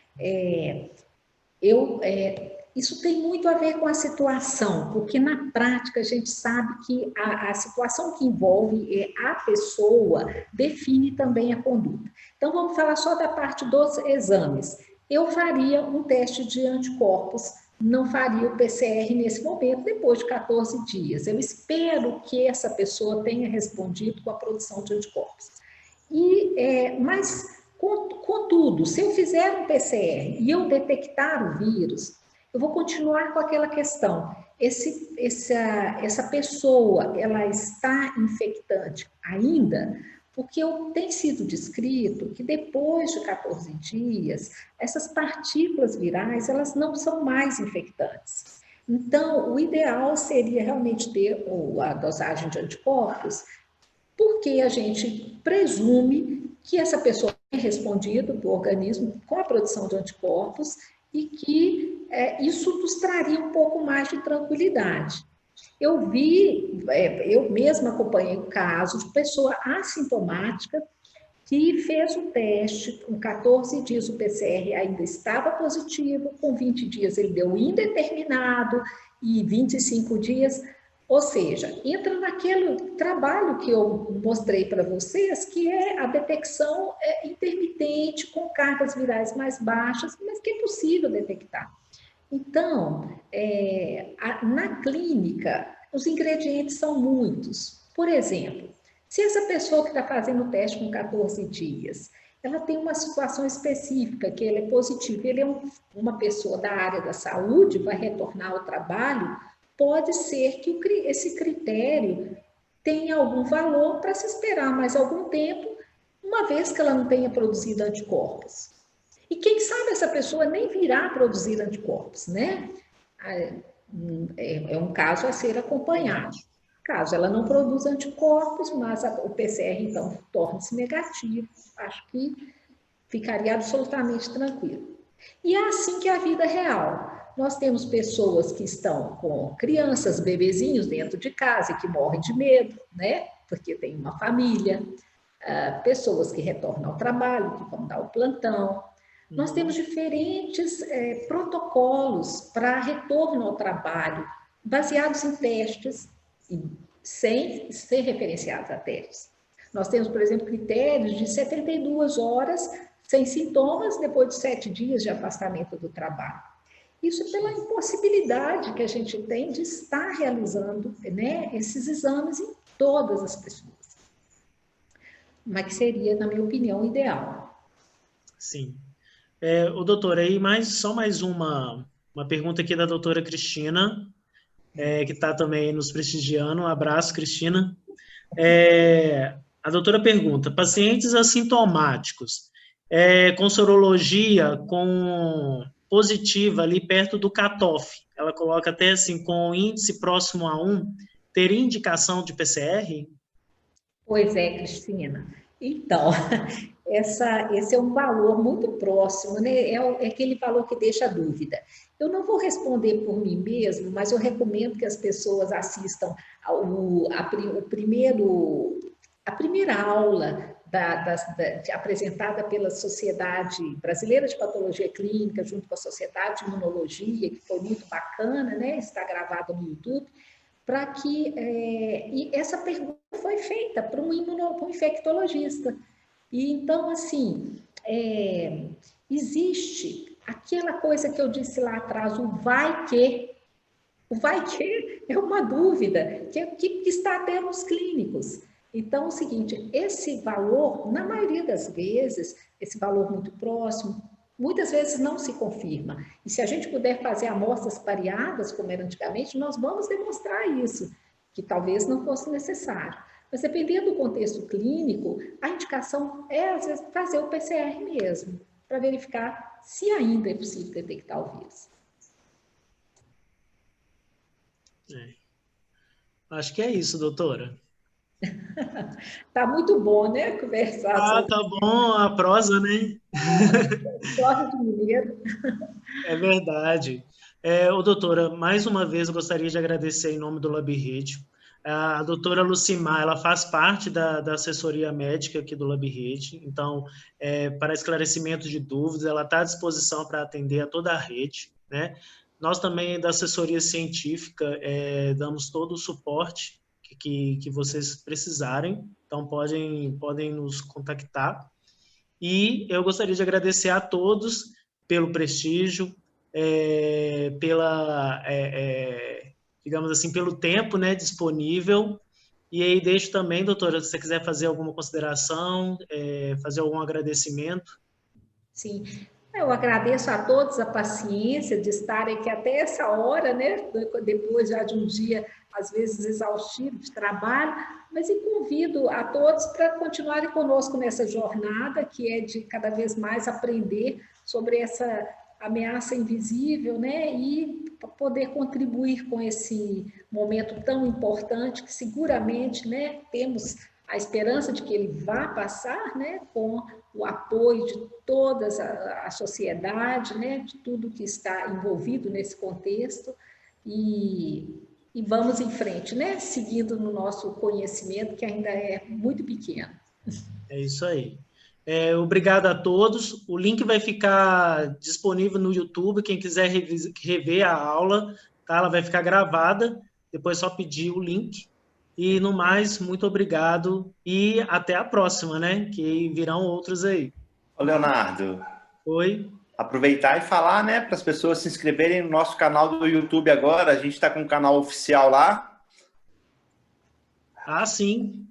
isso tem muito a ver com a situação, porque na prática a gente sabe que a situação que envolve a pessoa define também a conduta. Então, vamos falar só da parte dos exames. Eu faria um teste de anticorpos, não faria o PCR nesse momento, depois de 14 dias. Eu espero que essa pessoa tenha respondido com a produção de anticorpos. Mas, contudo, se eu fizer um PCR e eu detectar o vírus, eu vou continuar com aquela questão. Essa pessoa, ela está infectante ainda? Porque tem sido descrito que depois de 14 dias, essas partículas virais, elas não são mais infectantes. Então, o ideal seria realmente ter a dosagem de anticorpos, porque a gente presume que essa pessoa tem respondido do organismo com a produção de anticorpos e que isso nos traria um pouco mais de tranquilidade. Eu mesma acompanhei o caso de pessoa assintomática que fez o teste, com 14 dias o PCR ainda estava positivo, com 20 dias ele deu indeterminado e 25 dias, ou seja, entra naquele trabalho que eu mostrei para vocês, que é a detecção intermitente, com cargas virais mais baixas, mas que é possível detectar. Então, na clínica, os ingredientes são muitos. Por exemplo, se essa pessoa que está fazendo o teste com 14 dias, ela tem uma situação específica, que ele é positivo, ele é uma pessoa da área da saúde, vai retornar ao trabalho, pode ser que esse critério tenha algum valor para se esperar mais algum tempo, uma vez que ela não tenha produzido anticorpos. E quem sabe essa pessoa nem virá produzir anticorpos, né? É um caso a ser acompanhado. Caso ela não produza anticorpos, mas o PCR, então, torne-se negativo, acho que ficaria absolutamente tranquilo. E é assim que é a vida real. Nós temos pessoas que estão com crianças, bebezinhos dentro de casa e que morrem de medo, né? Porque tem uma família, pessoas que retornam ao trabalho, que vão dar o plantão. Nós temos diferentes protocolos para retorno ao trabalho, baseados em testes, sem ser referenciados a testes. Nós temos, por exemplo, critérios de 72 horas sem sintomas, depois de 7 dias de afastamento do trabalho. Isso pela impossibilidade que a gente tem de estar realizando, né, esses exames em todas as pessoas. mas que seria, na minha opinião, ideal. Sim. Doutora, aí só mais uma pergunta aqui da doutora Cristina, que está também nos prestigiando. Um abraço, Cristina. A doutora pergunta: pacientes assintomáticos, com sorologia com positiva ali perto do cutoff, ela coloca até assim, com índice próximo a 1, teria indicação de PCR? Pois é, Cristina. Então, esse é um valor muito próximo, né? É aquele valor que deixa dúvida. Eu não vou responder por mim mesmo, mas eu recomendo que as pessoas assistam a primeira aula apresentada pela Sociedade Brasileira de Patologia Clínica, junto com a Sociedade de Imunologia, que foi muito bacana, né? Está gravada no YouTube, para que e essa pergunta foi feita para um infectologista. E então, assim, existe aquela coisa que eu disse lá atrás, o vai que. O vai que é uma dúvida que está até nos clínicos. Então, é o seguinte, esse valor, na maioria das vezes, esse valor muito próximo, muitas vezes não se confirma. E se a gente puder fazer amostras pareadas, como era antigamente, nós vamos demonstrar isso, que talvez não fosse necessário. Mas dependendo do contexto clínico, a indicação é, às vezes, fazer o PCR mesmo, para verificar se ainda é possível detectar o vírus. Acho que é isso, doutora. Tá muito bom, né, conversar sobre. Tá bom a prosa, né? Prosa de mineiro. É verdade. Doutora, mais uma vez eu gostaria de agradecer em nome do LabRede. A doutora Lucimar, ela faz parte da assessoria médica aqui do LabRede, então, para esclarecimento de dúvidas, ela está à disposição para atender a toda a rede, né? Nós também, da assessoria científica, damos todo o suporte que vocês precisarem, então podem nos contactar. E eu gostaria de agradecer a todos pelo prestígio, digamos assim, pelo tempo, né, disponível. E aí deixo também, doutora, se você quiser fazer alguma consideração, fazer algum agradecimento. Sim, eu agradeço a todos a paciência de estarem aqui até essa hora, né? Depois já de um dia, às vezes, exaustivo de trabalho, mas e convido a todos para continuarem conosco nessa jornada, que é de cada vez mais aprender sobre essa ameaça invisível, né? E poder contribuir com esse momento tão importante que seguramente, né, temos a esperança de que ele vá passar, né, com o apoio de toda a sociedade, né, de tudo que está envolvido nesse contexto, e vamos em frente, né, seguindo no nosso conhecimento, que ainda é muito pequeno. É isso aí. Obrigado a todos. O link vai ficar disponível no YouTube. Quem quiser rever a aula, tá? Ela vai ficar gravada. Depois é só pedir o link. E, no mais, muito obrigado. E até a próxima, né? Que virão outros aí. Ô, Leonardo. Oi. Aproveitar e falar, né, para as pessoas se inscreverem no nosso canal do YouTube agora. A gente está com um canal oficial lá. Sim.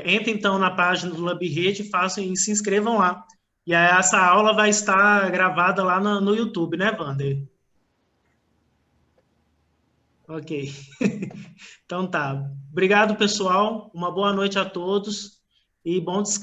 Entre então na página do LabRede e se inscrevam lá. E aí, essa aula vai estar gravada lá no YouTube, né, Wander? Ok. Então tá. Obrigado, pessoal. Uma boa noite a todos e bom descanso.